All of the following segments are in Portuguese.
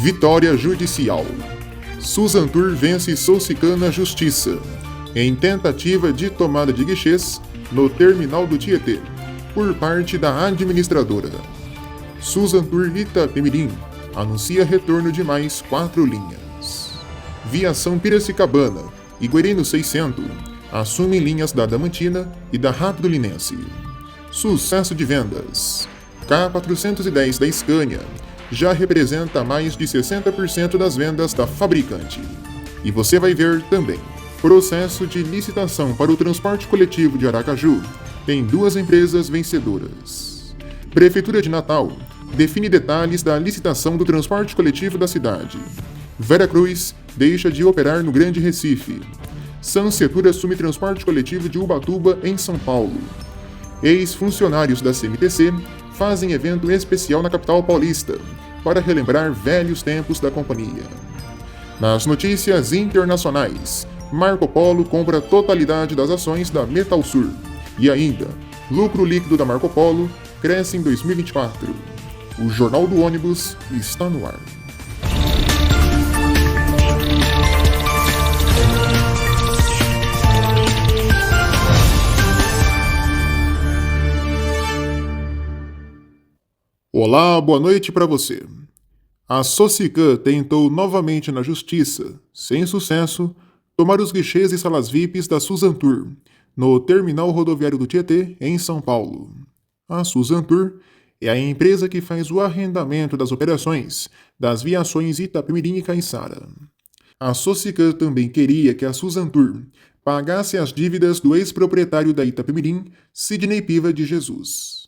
Vitória Judicial. Suzantur vence Soucican na Justiça, em tentativa de tomada de guichês no terminal do Tietê, por parte da administradora. Suzantur Itapemirim anuncia retorno de mais 4 linhas. Viação Piracicabana e Guerino 600 assumem linhas da Adamantina e da Rápido Linense. Sucesso de vendas. K410 da Scania já representa mais de 60% das vendas da fabricante. E você vai ver também. Processo de licitação para o transporte coletivo de Aracaju tem 2 empresas vencedoras. Prefeitura de Natal define detalhes da licitação do transporte coletivo da cidade. Veracruz deixa de operar no Grande Recife. Sansetur assume transporte coletivo de Ubatuba, em São Paulo. Ex-funcionários da CMTC fazem evento especial na capital paulista para relembrar velhos tempos da companhia. Nas notícias internacionais, Marco Polo compra a totalidade das ações da Metalsur. E ainda, lucro líquido da Marco Polo cresce em 2024. O Jornal do Ônibus está no ar. Olá, boa noite para você. A Soucican tentou novamente na justiça, sem sucesso, tomar os guichês e salas VIPs da Suzantur, no terminal rodoviário do Tietê, em São Paulo. A Suzantur é a empresa que faz o arrendamento das operações das viações Itapemirim e Caiçara. A Soucican também queria que a Suzantur pagasse as dívidas do ex-proprietário da Itapemirim, Sidney Piva de Jesus.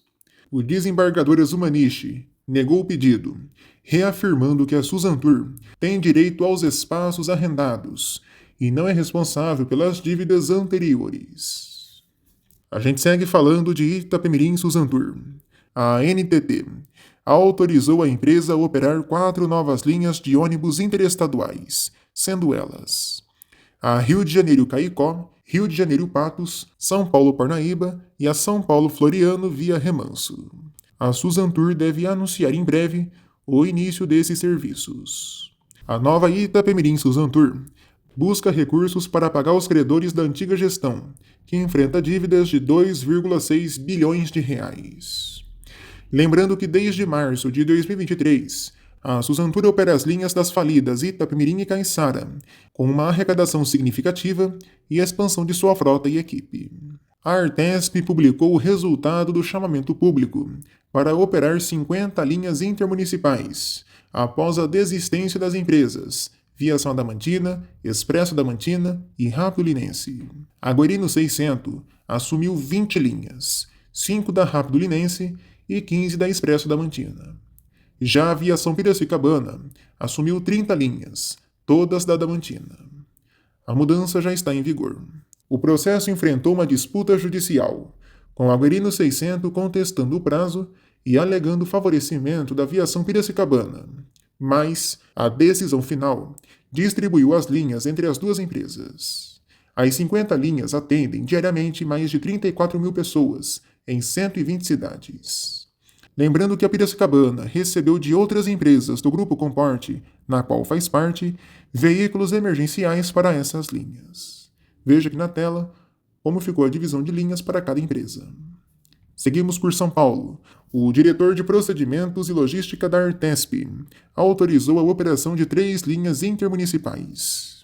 O desembargador Azumanishi negou o pedido, reafirmando que a Suzantur tem direito aos espaços arrendados e não é responsável pelas dívidas anteriores. A gente segue falando de Itapemirim Suzantur. A NTT autorizou a empresa a operar 4 novas linhas de ônibus interestaduais, sendo elas a Rio de Janeiro Caicó, Rio de Janeiro Patos, São Paulo Parnaíba e a São Paulo Floriano via Remanso. A Suzantur deve anunciar em breve o início desses serviços. A nova Itapemirim Suzantur busca recursos para pagar os credores da antiga gestão, que enfrenta dívidas de 2,6 bilhões de reais. Lembrando que desde março de 2023, a Suzantur opera as linhas das falidas Itapemirim e Caiçara, com uma arrecadação significativa e expansão de sua frota e equipe. A Artesp publicou o resultado do chamamento público para operar 50 linhas intermunicipais, após a desistência das empresas Viação Adamantina, Expresso Adamantina e Rápido Linense. A Guerino 600 assumiu 20 linhas, 5 da Rápido Linense e 15 da Expresso Adamantina. Já a Viação Piracicabana assumiu 30 linhas, todas da Adamantina. A mudança já está em vigor. O processo enfrentou uma disputa judicial, com a Guerino 600 contestando o prazo e alegando favorecimento da Viação Piracicabana. Mas a decisão final distribuiu as linhas entre as 2 empresas. As 50 linhas atendem diariamente mais de 34 mil pessoas em 120 cidades. Lembrando que a Piracicabana recebeu de outras empresas do Grupo Comporte, na qual faz parte, veículos emergenciais para essas linhas. Veja aqui na tela como ficou a divisão de linhas para cada empresa. Seguimos por São Paulo. O diretor de Procedimentos e Logística da Artesp autorizou a operação de 3 linhas intermunicipais.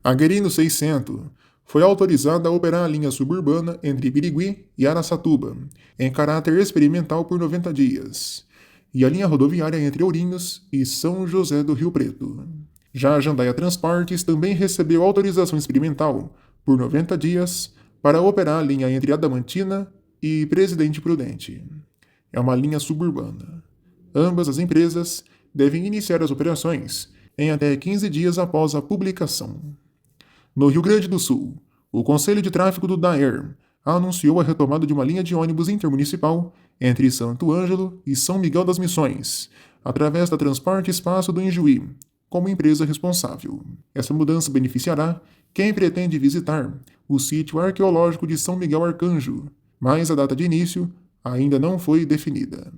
A Guerino 600 foi autorizada a operar a linha suburbana entre Birigui e Araçatuba, em caráter experimental por 90 dias, e a linha rodoviária entre Ourinhos e São José do Rio Preto. Já a Jandaia Transportes também recebeu autorização experimental por 90 dias para operar a linha entre Adamantina e Presidente Prudente. É uma linha suburbana. Ambas as empresas devem iniciar as operações em até 15 dias após a publicação. No Rio Grande do Sul, o Conselho de Tráfego do DAER anunciou a retomada de uma linha de ônibus intermunicipal entre Santo Ângelo e São Miguel das Missões, através da Transporte Espaço do Injuí, como empresa responsável. Essa mudança beneficiará quem pretende visitar o sítio arqueológico de São Miguel Arcanjo, mas a data de início ainda não foi definida.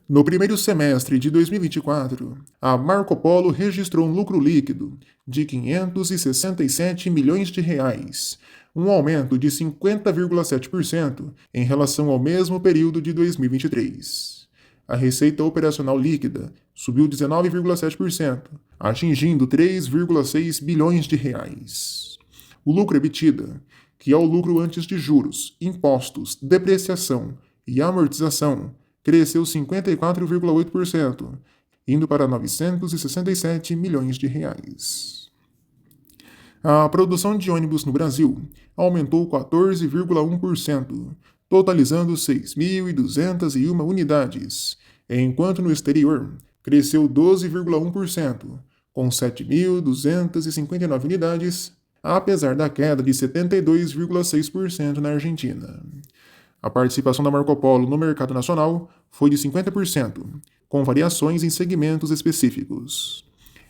No primeiro semestre de 2024, a Marco Polo registrou um lucro líquido de 567 milhões de reais, um aumento de 50,7% em relação ao mesmo período de 2023. A receita operacional líquida subiu 19,7%, atingindo 3,6 bilhões de reais. O lucro EBITDA, que é o lucro antes de juros, impostos, depreciação e amortização, cresceu 54,8%, indo para 967 milhões de reais. A produção de ônibus no Brasil aumentou 14,1%, totalizando 6.201 unidades, enquanto no exterior cresceu 12,1%, com 7.259 unidades, apesar da queda de 72,6% na Argentina. A participação da Marco Polo no mercado nacional foi de 50%, com variações em segmentos específicos.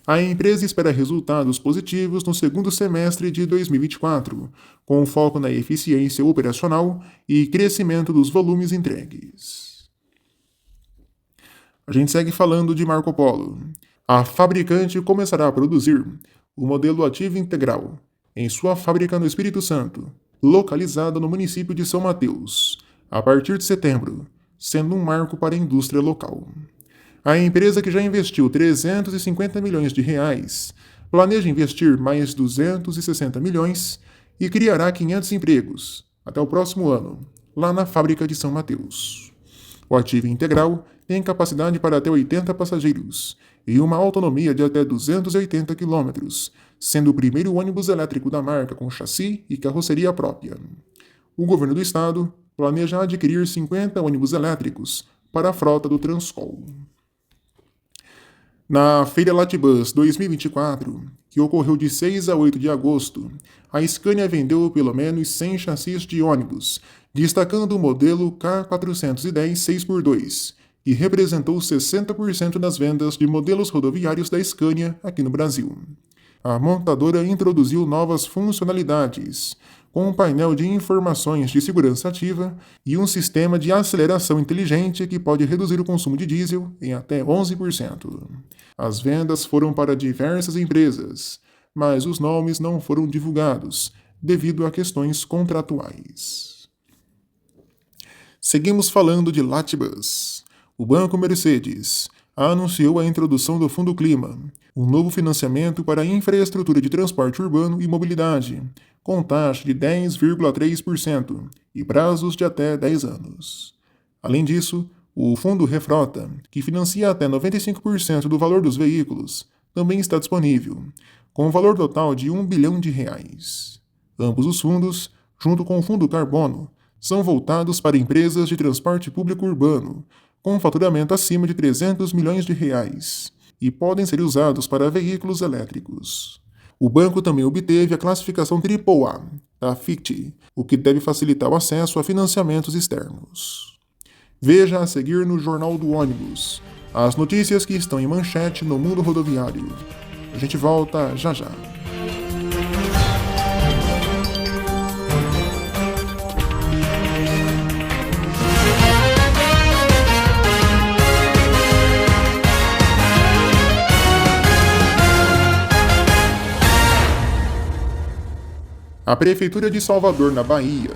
A empresa espera resultados positivos no segundo semestre de 2024, com foco na eficiência operacional e crescimento dos volumes entregues. A gente segue falando de Marco Polo. A fabricante começará a produzir o modelo Ativo Integral em sua fábrica no Espírito Santo, localizada no município de São Mateus, a partir de setembro, sendo um marco para a indústria local. A empresa, que já investiu 350 milhões de reais, planeja investir mais 260 milhões e criará 500 empregos até o próximo ano, lá na fábrica de São Mateus. O Ativo Integral tem capacidade para até 80 passageiros e uma autonomia de até 280 km, sendo o primeiro ônibus elétrico da marca com chassi e carroceria própria. O governo do estado planeja adquirir 50 ônibus elétricos para a frota do Transcol. Na Feira Latibus 2024, que ocorreu de 6 a 8 de agosto, a Scania vendeu pelo menos 100 chassis de ônibus, destacando o modelo K410 6x2, que representou 60% das vendas de modelos rodoviários da Scania aqui no Brasil. A montadora introduziu novas funcionalidades, com um painel de informações de segurança ativa e um sistema de aceleração inteligente que pode reduzir o consumo de diesel em até 11%. As vendas foram para diversas empresas, mas os nomes não foram divulgados, devido a questões contratuais. Seguimos falando de Latibus. O Banco Mercedes anunciou a introdução do Fundo Clima, um novo financiamento para a infraestrutura de transporte urbano e mobilidade, com taxa de 10,3% e prazos de até 10 anos. Além disso, o Fundo Refrota, que financia até 95% do valor dos veículos, também está disponível, com um valor total de R$ 1 bilhão. Ambos os fundos, junto com o Fundo Carbono, são voltados para empresas de transporte público urbano, com um faturamento acima de R$ 300 milhões e podem ser usados para veículos elétricos. O banco também obteve a classificação AAA da FIT, o que deve facilitar o acesso a financiamentos externos. Veja a seguir no Jornal do Ônibus as notícias que estão em manchete no mundo rodoviário. A gente volta já já. A Prefeitura de Salvador, na Bahia,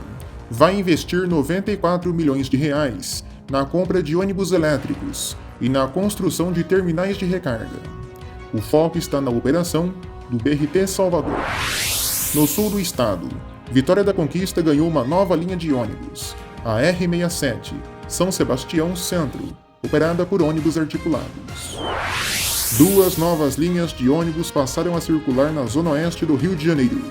vai investir R$ 94 milhões na compra de ônibus elétricos e na construção de terminais de recarga. O foco está na operação do BRT Salvador. No sul do estado, Vitória da Conquista ganhou uma nova linha de ônibus, a R67, São Sebastião Centro, operada por ônibus articulados. 2 novas linhas de ônibus passaram a circular na zona oeste do Rio de Janeiro.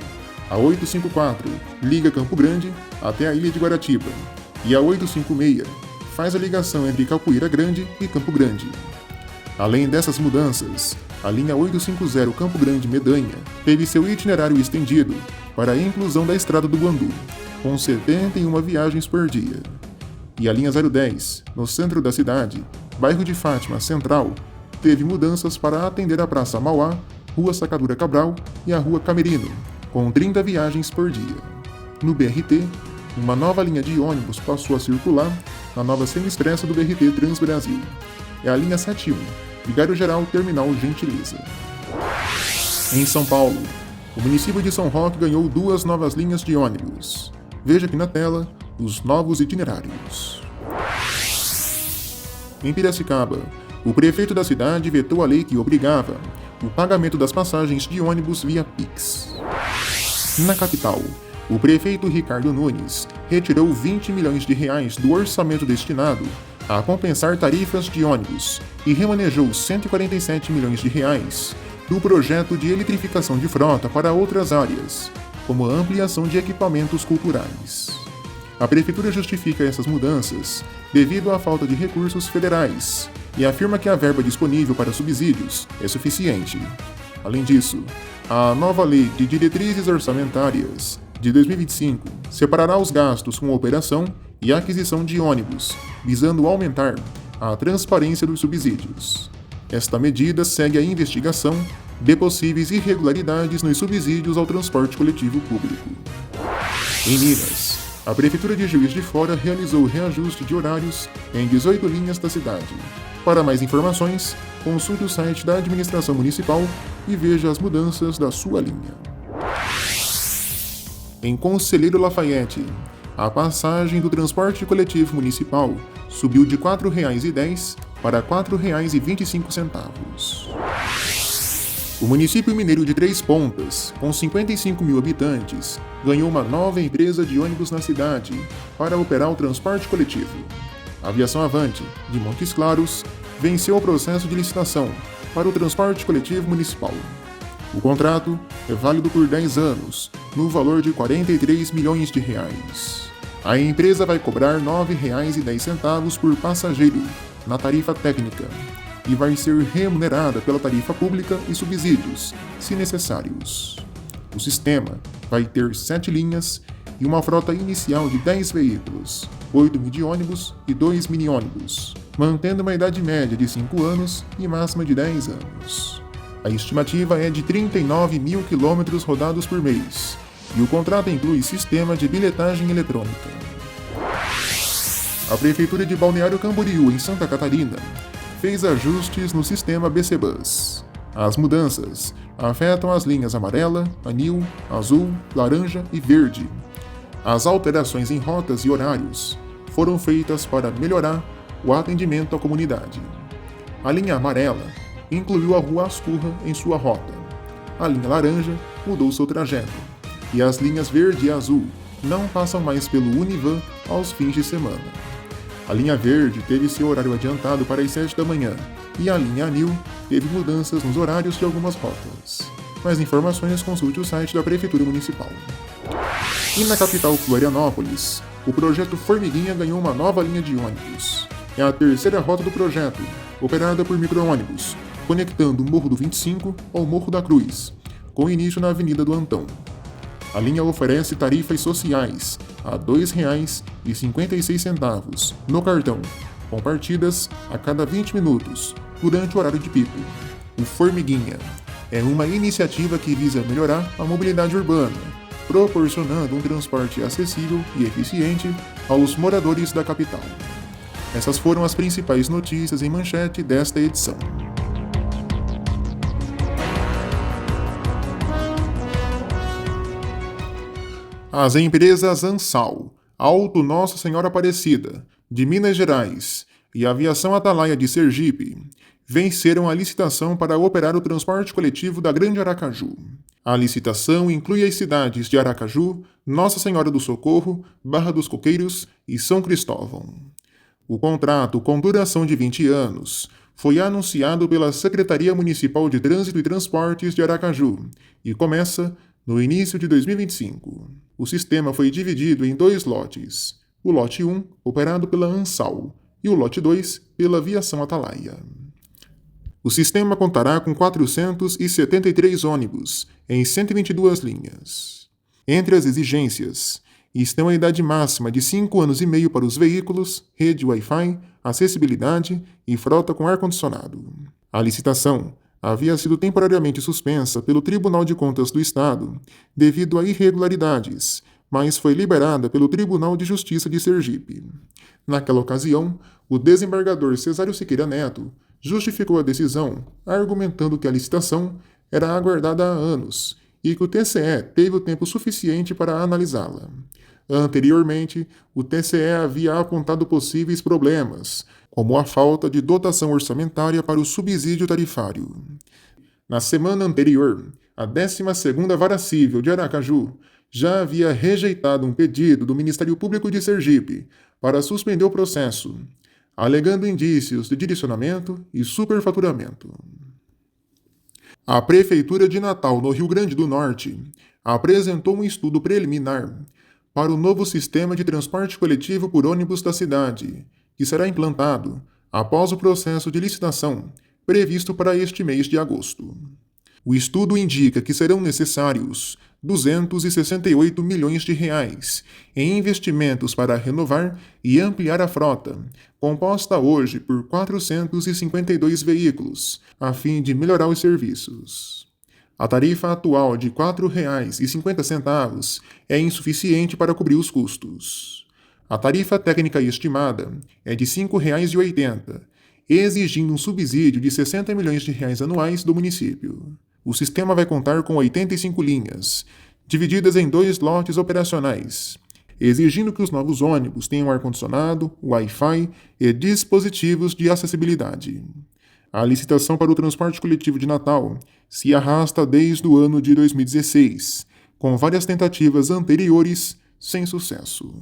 A 854 liga Campo Grande até a Ilha de Guaratiba, e a 856 faz a ligação entre Capoeira Grande e Campo Grande. Além dessas mudanças, a linha 850 Campo Grande Medanha teve seu itinerário estendido para a inclusão da Estrada do Guandu, com 71 viagens por dia. E a linha 010, no centro da cidade, bairro de Fátima Central, teve mudanças para atender a Praça Mauá, Rua Sacadura Cabral e a Rua Camerino, com 30 viagens por dia. No BRT, uma nova linha de ônibus passou a circular na nova semi-expressa do BRT Transbrasil, é a linha 71, Vigário Geral Terminal Gentileza. Em São Paulo, o município de São Roque ganhou 2 novas linhas de ônibus. Veja aqui na tela os novos itinerários. Em Piracicaba, o prefeito da cidade vetou a lei que obrigava o pagamento das passagens de ônibus via Pix. Na capital, o prefeito Ricardo Nunes retirou 20 milhões de reais do orçamento destinado a compensar tarifas de ônibus e remanejou 147 milhões de reais do projeto de eletrificação de frota para outras áreas, como a ampliação de equipamentos culturais. A prefeitura justifica essas mudanças devido à falta de recursos federais e afirma que a verba disponível para subsídios é suficiente. Além disso, a nova Lei de Diretrizes Orçamentárias de 2025 separará os gastos com operação e aquisição de ônibus, visando aumentar a transparência dos subsídios. Esta medida segue a investigação de possíveis irregularidades nos subsídios ao transporte coletivo público. Em Minas, a Prefeitura de Juiz de Fora realizou reajuste de horários em 18 linhas da cidade. Para mais informações, consulte o site da administração municipal e veja as mudanças da sua linha. Em Conselheiro Lafayette, a passagem do transporte coletivo municipal subiu de R$ 4,10 para R$ 4,25. O município mineiro de Três Pontas, com 55 mil habitantes, ganhou uma nova empresa de ônibus na cidade para operar o transporte coletivo. A Aviação Avante, de Montes Claros, venceu o processo de licitação para o transporte coletivo municipal. O contrato é válido por 10 anos, no valor de R$ 43 milhões. A empresa vai cobrar R$ 9,10 por passageiro na tarifa técnica e vai ser remunerada pela tarifa pública e subsídios, se necessários. O sistema vai ter 7 linhas e uma frota inicial de 10 veículos, 8 midi-ônibus e 2 mini-ônibus, mantendo uma idade média de 5 anos e máxima de 10 anos. A estimativa é de 39 mil quilômetros rodados por mês, e o contrato inclui sistema de bilhetagem eletrônica. A Prefeitura de Balneário Camboriú, em Santa Catarina, fez ajustes no sistema BC Bus. As mudanças afetam as linhas amarela, anil, azul, laranja e verde. As alterações em rotas e horários foram feitas para melhorar o atendimento à comunidade. A linha amarela incluiu a Rua Ascurra em sua rota. A linha laranja mudou seu trajeto. E as linhas verde e azul não passam mais pelo Univan aos fins de semana. A linha verde teve seu horário adiantado para as 7 da manhã e a linha anil teve mudanças nos horários de algumas rotas. Mais informações, consulte o site da Prefeitura Municipal. E na capital Florianópolis, o projeto Formiguinha ganhou uma nova linha de ônibus. É a terceira rota do projeto, operada por micro-ônibus, conectando o Morro do 25 ao Morro da Cruz, com início na Avenida do Antão. A linha oferece tarifas sociais a R$ 2,56 no cartão, com partidas a cada 20 minutos, durante o horário de pico. O Formiguinha é uma iniciativa que visa melhorar a mobilidade urbana, proporcionando um transporte acessível e eficiente aos moradores da capital. Essas foram as principais notícias em manchete desta edição. As empresas Ansal, Auto Nossa Senhora Aparecida, de Minas Gerais, e Aviação Atalaia de Sergipe, venceram a licitação para operar o transporte coletivo da Grande Aracaju. A licitação inclui as cidades de Aracaju, Nossa Senhora do Socorro, Barra dos Coqueiros e São Cristóvão. O contrato, com duração de 20 anos, foi anunciado pela Secretaria Municipal de Trânsito e Transportes de Aracaju e começa no início de 2025. O sistema foi dividido em 2 lotes. O lote 1, operado pela Ansal, e o lote 2, pela Aviação Atalaia. O sistema contará com 473 ônibus, em 122 linhas. Entre as exigências, estão a idade máxima de 5 anos e meio para os veículos, rede Wi-Fi, acessibilidade e frota com ar-condicionado. A licitação havia sido temporariamente suspensa pelo Tribunal de Contas do Estado devido a irregularidades, mas foi liberada pelo Tribunal de Justiça de Sergipe. Naquela ocasião, o desembargador Cesário Siqueira Neto justificou a decisão, argumentando que a licitação era aguardada há anos e que o TCE teve o tempo suficiente para analisá-la. Anteriormente, o TCE havia apontado possíveis problemas, como a falta de dotação orçamentária para o subsídio tarifário. Na semana anterior, a 12ª Vara Civil de Aracaju já havia rejeitado um pedido do Ministério Público de Sergipe para suspender o processo, alegando indícios de direcionamento e superfaturamento. A Prefeitura de Natal, no Rio Grande do Norte, apresentou um estudo preliminar para o novo sistema de transporte coletivo por ônibus da cidade, que será implantado após o processo de licitação previsto para este mês de agosto. O estudo indica que serão necessários 268 milhões de reais em investimentos para renovar e ampliar a frota, composta hoje por 452 veículos, a fim de melhorar os serviços. A tarifa atual de R$ 4,50 é insuficiente para cobrir os custos. A tarifa técnica estimada é de R$ 5,80, exigindo um subsídio de R$ 60 milhões anuais do município. O sistema vai contar com 85 linhas, divididas em 2 lotes operacionais, exigindo que os novos ônibus tenham ar-condicionado, Wi-Fi e dispositivos de acessibilidade. A licitação para o transporte coletivo de Natal se arrasta desde o ano de 2016, com várias tentativas anteriores sem sucesso.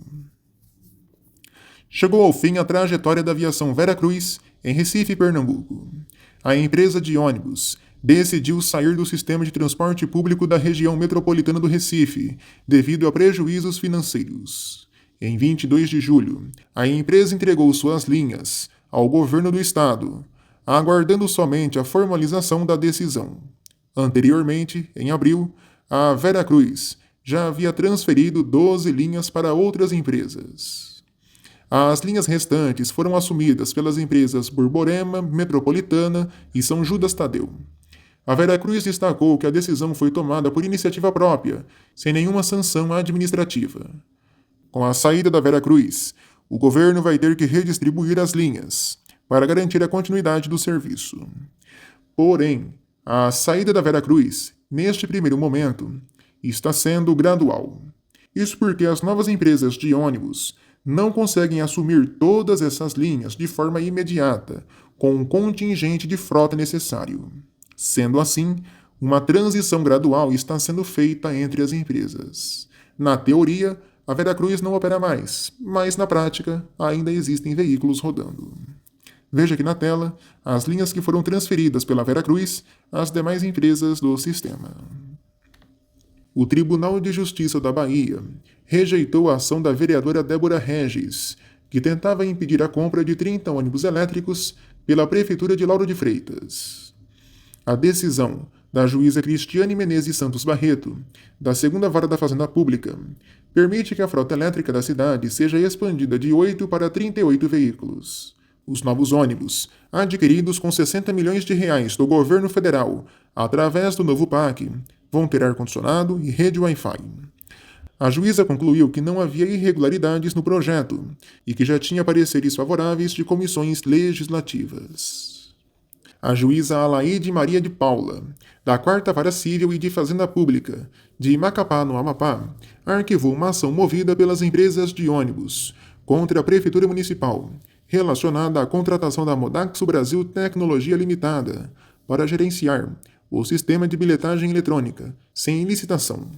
Chegou ao fim a trajetória da aviação Veracruz em Recife, Pernambuco. A empresa de ônibus decidiu sair do sistema de transporte público da região metropolitana do Recife, devido a prejuízos financeiros. Em 22 de julho, a empresa entregou suas linhas ao governo do estado, aguardando somente a formalização da decisão. Anteriormente, em abril, a Veracruz já havia transferido 12 linhas para outras empresas. As linhas restantes foram assumidas pelas empresas Borborema, Metropolitana e São Judas Tadeu. A Veracruz destacou que a decisão foi tomada por iniciativa própria, sem nenhuma sanção administrativa. Com a saída da Veracruz, o governo vai ter que redistribuir as linhas, para garantir a continuidade do serviço. Porém, a saída da Veracruz, neste primeiro momento, está sendo gradual. Isso porque as novas empresas de ônibus não conseguem assumir todas essas linhas de forma imediata, com o contingente de frota necessário. Sendo assim, uma transição gradual está sendo feita entre as empresas. Na teoria, a Veracruz não opera mais, mas na prática ainda existem veículos rodando. Veja aqui na tela as linhas que foram transferidas pela Veracruz às demais empresas do sistema. O Tribunal de Justiça da Bahia rejeitou a ação da vereadora Débora Regis, que tentava impedir a compra de 30 ônibus elétricos pela Prefeitura de Lauro de Freitas. A decisão da juíza Cristiane Menezes Santos Barreto, da 2ª Vara da Fazenda Pública, permite que a frota elétrica da cidade seja expandida de 8 para 38 veículos. Os novos ônibus, adquiridos com R$ 60 milhões do governo federal através do novo PAC, vão ter ar-condicionado e rede Wi-Fi. A juíza concluiu que não havia irregularidades no projeto e que já tinha pareceres favoráveis de comissões legislativas. A juíza Alaide Maria de Paula, da 4ª Vara Civil e de Fazenda Pública, de Macapá, no Amapá, arquivou uma ação movida pelas empresas de ônibus contra a Prefeitura Municipal, relacionada à contratação da Modaxo Brasil Tecnologia Limitada para gerenciar o sistema de bilhetagem eletrônica, sem licitação.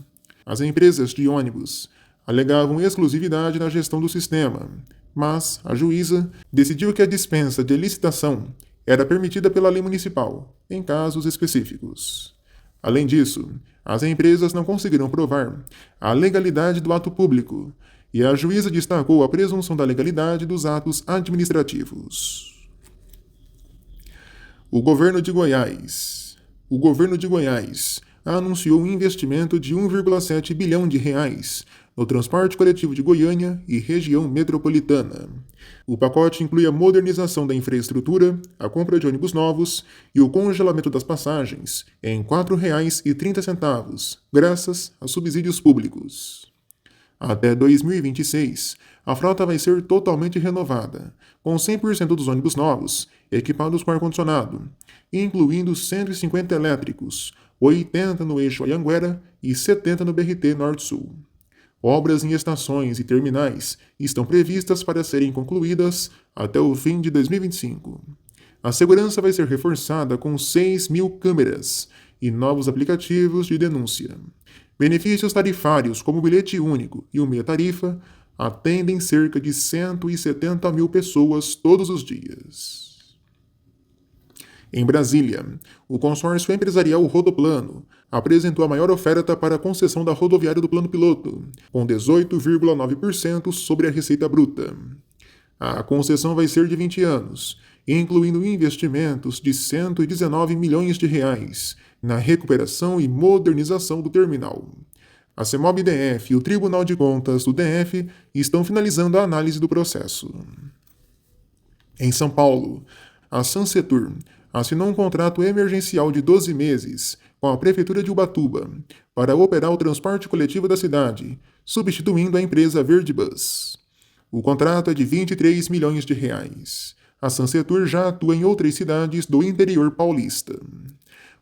As empresas de ônibus alegavam exclusividade na gestão do sistema, mas a juíza decidiu que a dispensa de licitação era permitida pela lei municipal, em casos específicos. Além disso, as empresas não conseguiram provar a legalidade do ato público, e a juíza destacou a presunção da legalidade dos atos administrativos. O governo de Goiás anunciou um investimento de 1,7 bilhão de reais no transporte coletivo de Goiânia e região metropolitana. O pacote inclui a modernização da infraestrutura, a compra de ônibus novos e o congelamento das passagens em R$ 4,30, graças a subsídios públicos. Até 2026, a frota vai ser totalmente renovada, com 100% dos ônibus novos equipados com ar-condicionado, incluindo 150 elétricos, 80 no eixo Anhanguera e 70 no BRT Norte-Sul. Obras em estações e terminais estão previstas para serem concluídas até o fim de 2025. A segurança vai ser reforçada com 6.000 câmeras e novos aplicativos de denúncia. Benefícios tarifários como o bilhete único e o meia tarifa atendem cerca de 170 mil pessoas todos os dias. Em Brasília, o consórcio empresarial Rodoplano apresentou a maior oferta para a concessão da rodoviária do Plano Piloto, com 18,9% sobre a receita bruta. A concessão vai ser de 20 anos, incluindo investimentos de 119 milhões de reais na recuperação e modernização do terminal. A CEMOB-DF e o Tribunal de Contas do DF estão finalizando a análise do processo. Em São Paulo, a Sansetur assinou um contrato emergencial de 12 meses com a Prefeitura de Ubatuba para operar o transporte coletivo da cidade, substituindo a empresa Verdibus. O contrato é de 23 milhões de reais. A Sansetur já atua em outras cidades do interior paulista.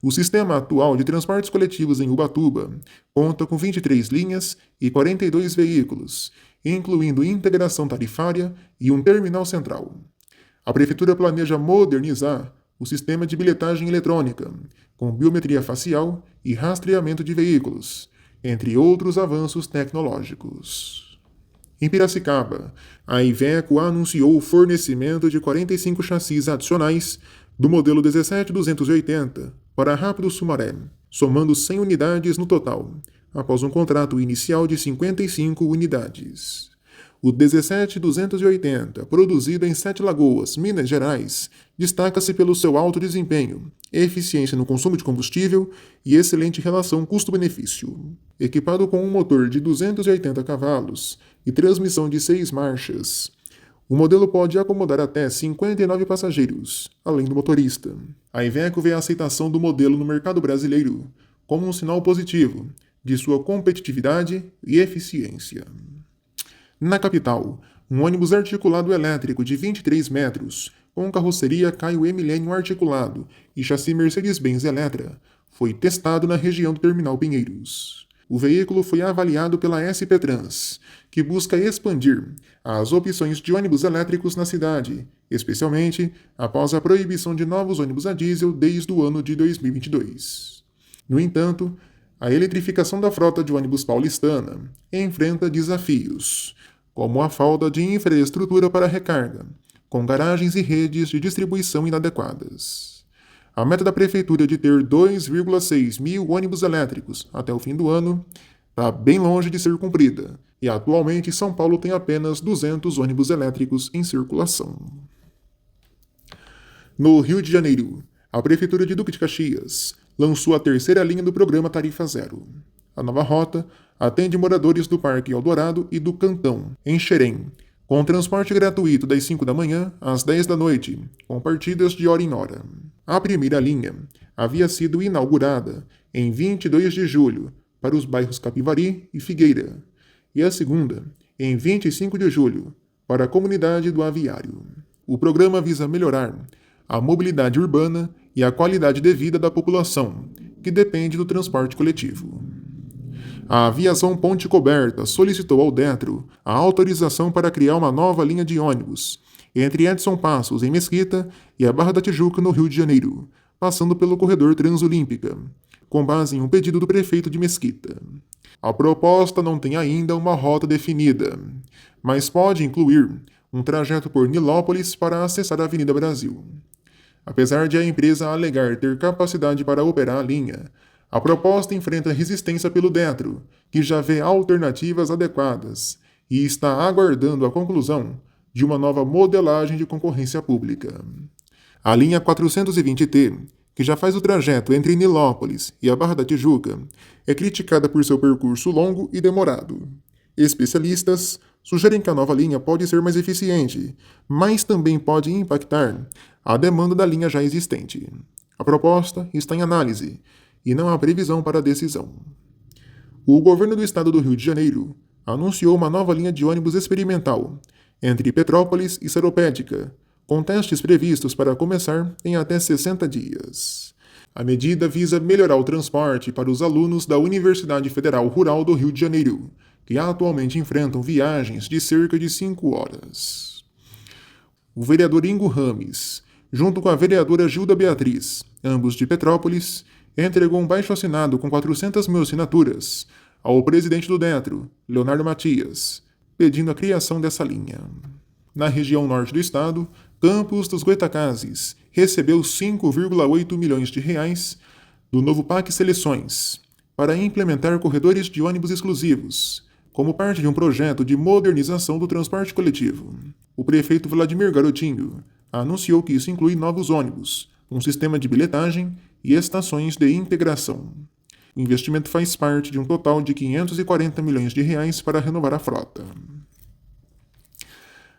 O sistema atual de transportes coletivos em Ubatuba conta com 23 linhas e 42 veículos, incluindo integração tarifária e um terminal central. A Prefeitura planeja modernizar o sistema de bilhetagem eletrônica, com biometria facial e rastreamento de veículos, entre outros avanços tecnológicos. Em Piracicaba, a Iveco anunciou o fornecimento de 45 chassis adicionais do modelo 17280 para a Rápido Sumaré, somando 100 unidades no total, após um contrato inicial de 55 unidades. O 17280, produzido em Sete Lagoas, Minas Gerais, destaca-se pelo seu alto desempenho, eficiência no consumo de combustível e excelente relação custo-benefício. Equipado com um motor de 280 cavalos e transmissão de 6 marchas, o modelo pode acomodar até 59 passageiros, além do motorista. A Iveco vê a aceitação do modelo no mercado brasileiro como um sinal positivo de sua competitividade e eficiência. Na capital, um ônibus articulado elétrico de 23 metros, com carroceria Caio Millennium articulado e chassi Mercedes-Benz Eletra, foi testado na região do Terminal Pinheiros. O veículo foi avaliado pela SP Trans, que busca expandir as opções de ônibus elétricos na cidade, especialmente após a proibição de novos ônibus a diesel desde o ano de 2022. No entanto, a eletrificação da frota de ônibus paulistana enfrenta desafios, como a falta de infraestrutura para recarga, com garagens e redes de distribuição inadequadas. A meta da Prefeitura de ter 2,6 mil ônibus elétricos até o fim do ano está bem longe de ser cumprida, e atualmente São Paulo tem apenas 200 ônibus elétricos em circulação. No Rio de Janeiro, a Prefeitura de Duque de Caxias lançou a terceira linha do programa Tarifa Zero. A nova rota atende moradores do Parque Eldorado e do Cantão, em Xerém, com transporte gratuito das 5 da manhã às 10 da noite, com partidas de hora em hora. A primeira linha havia sido inaugurada em 22 de julho para os bairros Capivari e Figueira, e a segunda em 25 de julho para a comunidade do Aviário. O programa visa melhorar a mobilidade urbana e a qualidade de vida da população, que depende do transporte coletivo. A Aviação Ponte Coberta solicitou ao Detro a autorização para criar uma nova linha de ônibus entre Edson Passos, em Mesquita, e a Barra da Tijuca, no Rio de Janeiro, passando pelo corredor Transolímpica, com base em um pedido do prefeito de Mesquita. A proposta não tem ainda uma rota definida, mas pode incluir um trajeto por Nilópolis para acessar a Avenida Brasil. Apesar de a empresa alegar ter capacidade para operar a linha, a proposta enfrenta resistência pelo Detro, que já vê alternativas adequadas e está aguardando a conclusão de uma nova modelagem de concorrência pública. A linha 420T, que já faz o trajeto entre Nilópolis e a Barra da Tijuca, é criticada por seu percurso longo e demorado. Especialistas sugerem que a nova linha pode ser mais eficiente, mas também pode impactar a demanda da linha já existente. A proposta está em análise e não há previsão para a decisão. O governo do estado do Rio de Janeiro anunciou uma nova linha de ônibus experimental entre Petrópolis e Seropédica, com testes previstos para começar em até 60 dias. A medida visa melhorar o transporte para os alunos da Universidade Federal Rural do Rio de Janeiro, que atualmente enfrentam viagens de cerca de 5 horas. O vereador Ingo Rames, junto com a vereadora Gilda Beatriz, ambos de Petrópolis, entregou um baixo-assinado com 400 mil assinaturas ao presidente do Detro, Leonardo Matias, pedindo a criação dessa linha. Na região norte do estado, Campos dos Goytacazes recebeu 5,8 milhões de reais do novo PAC Seleções para implementar corredores de ônibus exclusivos, como parte de um projeto de modernização do transporte coletivo. O prefeito Vladimir Garotinho anunciou que isso inclui novos ônibus, um sistema de bilhetagem e estações de integração. O investimento faz parte de um total de 540 milhões de reais para renovar a frota.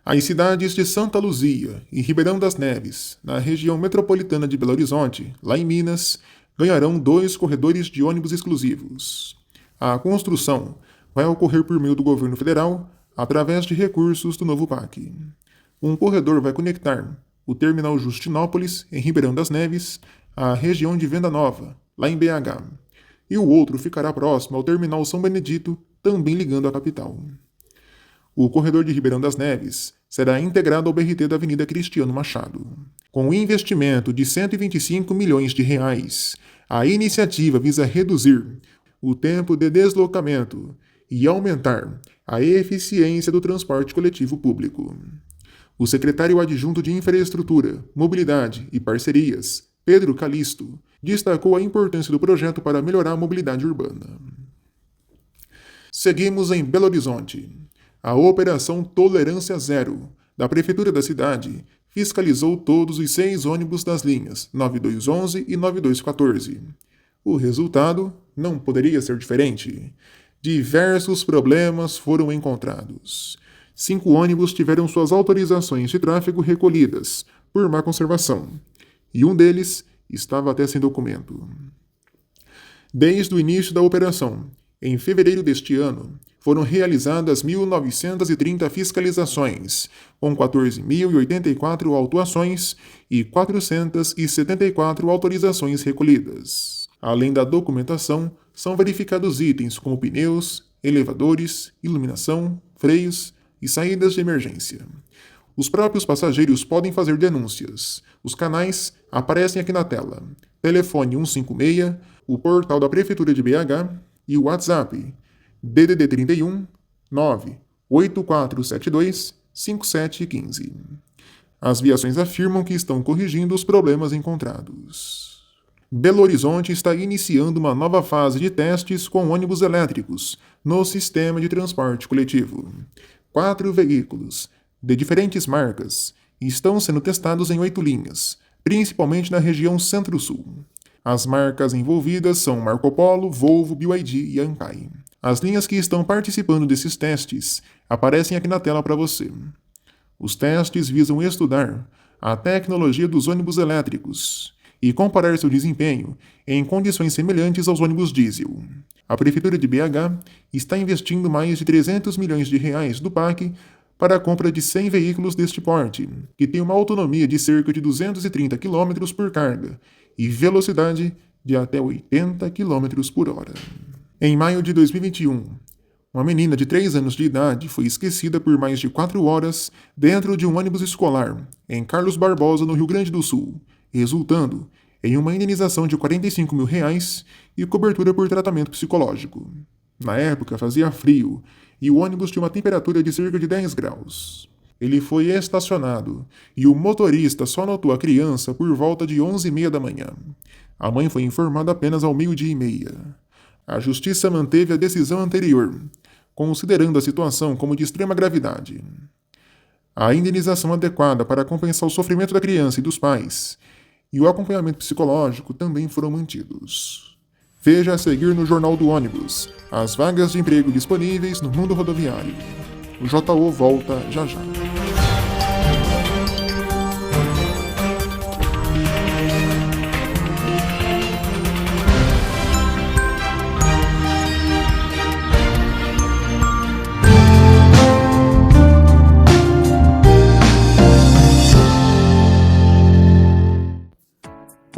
As cidades de Santa Luzia e Ribeirão das Neves, na região metropolitana de Belo Horizonte, lá em Minas, ganharão 2 corredores de ônibus exclusivos. A construção vai ocorrer por meio do governo federal, através de recursos do novo PAC. Um corredor vai conectar o terminal Justinópolis, em Ribeirão das Neves, à região de Venda Nova, lá em BH, e o outro ficará próximo ao terminal São Benedito, também ligando à capital. O corredor de Ribeirão das Neves será integrado ao BRT da Avenida Cristiano Machado. Com um investimento de 125 milhões de reais, a iniciativa visa reduzir o tempo de deslocamento e aumentar a eficiência do transporte coletivo público. O secretário adjunto de Infraestrutura, Mobilidade e Parcerias, Pedro Calisto, destacou a importância do projeto para melhorar a mobilidade urbana. Seguimos em Belo Horizonte. A Operação Tolerância Zero, da Prefeitura da cidade, fiscalizou todos os 6 ônibus das linhas 9211 e 9214. O resultado não poderia ser diferente. Diversos problemas foram encontrados. 5 ônibus tiveram suas autorizações de tráfego recolhidas por má conservação, e um deles estava até sem documento. Desde o início da operação, em fevereiro deste ano, foram realizadas 1.930 fiscalizações, com 14.084 autuações e 474 autorizações recolhidas. Além da documentação, são verificados itens como pneus, elevadores, iluminação, freios e saídas de emergência. Os próprios passageiros podem fazer denúncias. Os canais aparecem aqui na tela. Telefone 156, o portal da Prefeitura de BH e o WhatsApp DDD 31 98472 5715. As viações afirmam que estão corrigindo os problemas encontrados. Belo Horizonte está iniciando uma nova fase de testes com ônibus elétricos no sistema de transporte coletivo. 4 veículos, de diferentes marcas, estão sendo testados em 8 linhas, principalmente na região Centro-Sul. As marcas envolvidas são Marco Polo, Volvo, BYD e Ankai. As linhas que estão participando desses testes aparecem aqui na tela para você. Os testes visam estudar a tecnologia dos ônibus elétricos e comparar seu desempenho em condições semelhantes aos ônibus diesel. A Prefeitura de BH está investindo mais de 300 milhões de reais do PAC para a compra de 100 veículos deste porte, que tem uma autonomia de cerca de 230 km por carga e velocidade de até 80 km por hora. Em maio de 2021, uma menina de 3 anos de idade foi esquecida por mais de 4 horas dentro de um ônibus escolar, em Carlos Barbosa, no Rio Grande do Sul, resultando em uma indenização de R$ 45 mil e cobertura por tratamento psicológico. Na época fazia frio e o ônibus tinha uma temperatura de cerca de 10 graus. Ele foi estacionado e o motorista só notou a criança por volta de 11h30 da manhã. A mãe foi informada apenas ao 12h30. A Justiça manteve a decisão anterior, considerando a situação como de extrema gravidade. A indenização adequada para compensar o sofrimento da criança e dos pais e o acompanhamento psicológico também foram mantidos. Veja a seguir no Jornal do Ônibus as vagas de emprego disponíveis no mundo rodoviário. O JO volta já já.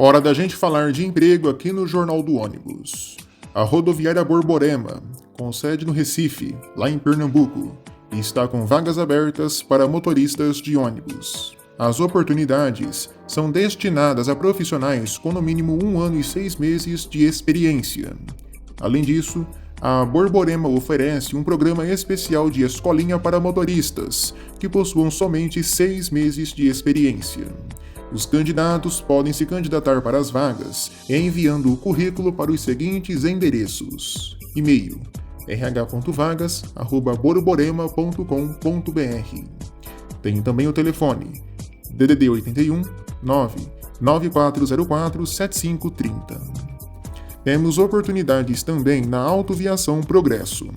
Hora da gente falar de emprego aqui no Jornal do Ônibus. A rodoviária Borborema, com sede no Recife, lá em Pernambuco, está com vagas abertas para motoristas de ônibus. As oportunidades são destinadas a profissionais com no mínimo 1 ano e 6 meses de experiência. Além disso, a Borborema oferece um programa especial de escolinha para motoristas, que possuam somente 6 meses de experiência. Os candidatos podem se candidatar para as vagas enviando o currículo para os seguintes endereços: e-mail rh.vagas@borborema.com.br. Tem também o telefone DDD 81 99404 7530. Temos oportunidades também na Autoviação Progresso.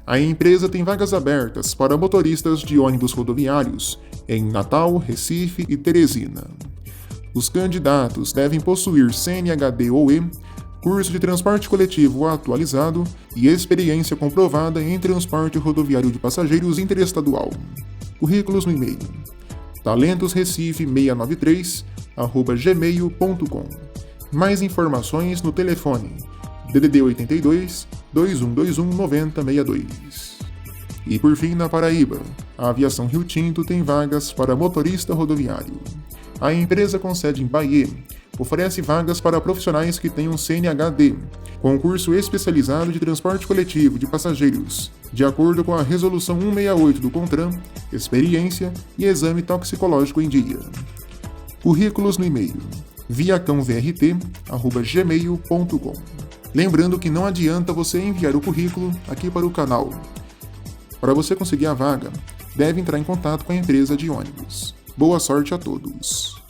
A empresa tem vagas abertas para motoristas de ônibus rodoviários em Natal, Recife e Teresina. Os candidatos devem possuir CNHD ou E, curso de transporte coletivo atualizado e experiência comprovada em transporte rodoviário de passageiros interestadual. Currículos no e-mail talentosrecife693@gmail.com. Mais informações no telefone DDD 82 2121 9062. E por fim, na Paraíba, a Aviação Rio Tinto tem vagas para motorista rodoviário. A empresa com sede em Bahia oferece vagas para profissionais que tenham CNHD, concurso especializado de transporte coletivo de passageiros, de acordo com a Resolução 168 do CONTRAN, experiência e exame toxicológico em dia. Currículos no e-mail viacãovrt@gmail.com. Lembrando que não adianta você enviar o currículo aqui para o canal. Para você conseguir a vaga, deve entrar em contato com a empresa de ônibus. Boa sorte a todos!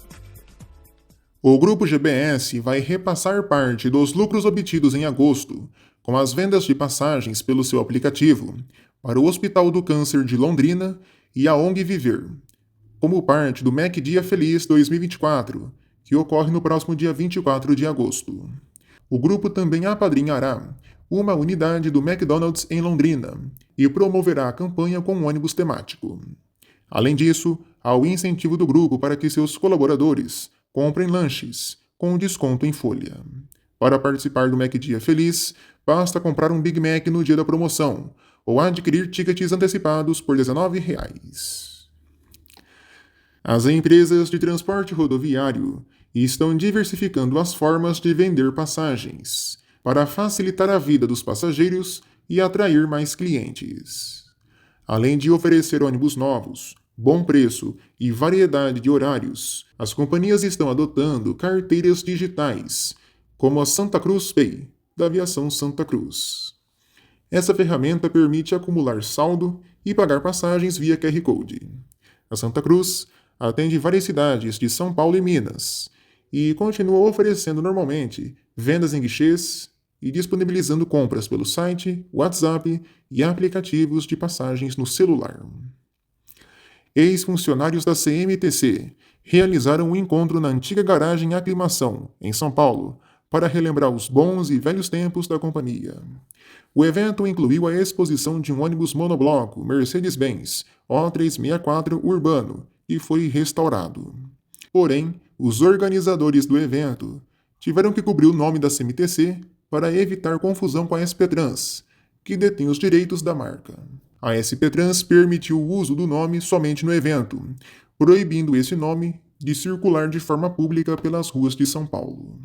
O Grupo GBS vai repassar parte dos lucros obtidos em agosto com as vendas de passagens pelo seu aplicativo para o Hospital do Câncer de Londrina e a ONG Viver, como parte do Mac Dia Feliz 2024, que ocorre no próximo dia 24 de agosto. O grupo também apadrinhará uma unidade do McDonald's em Londrina e promoverá a campanha com um ônibus temático. Além disso, há o incentivo do grupo para que seus colaboradores comprem lanches com desconto em folha. Para participar do Mac Dia Feliz, basta comprar um Big Mac no dia da promoção ou adquirir tickets antecipados por R$19. As empresas de transporte rodoviário estão diversificando as formas de vender passagens para facilitar a vida dos passageiros e atrair mais clientes. Além de oferecer ônibus novos, bom preço e variedade de horários, as companhias estão adotando carteiras digitais, como a Santa Cruz Pay, da Aviação Santa Cruz. Essa ferramenta permite acumular saldo e pagar passagens via QR Code. A Santa Cruz atende várias cidades de São Paulo e Minas e continua oferecendo normalmente vendas em guichês e disponibilizando compras pelo site, WhatsApp e aplicativos de passagens no celular. Ex-funcionários da CMTC realizaram um encontro na antiga garagem Aclimação, em São Paulo, para relembrar os bons e velhos tempos da companhia. O evento incluiu a exposição de um ônibus monobloco Mercedes-Benz O364 urbano e foi restaurado. Porém, os organizadores do evento tiveram que cobrir o nome da CMTC para evitar confusão com a SP Trans, que detém os direitos da marca. A SP Trans permitiu o uso do nome somente no evento, proibindo esse nome de circular de forma pública pelas ruas de São Paulo.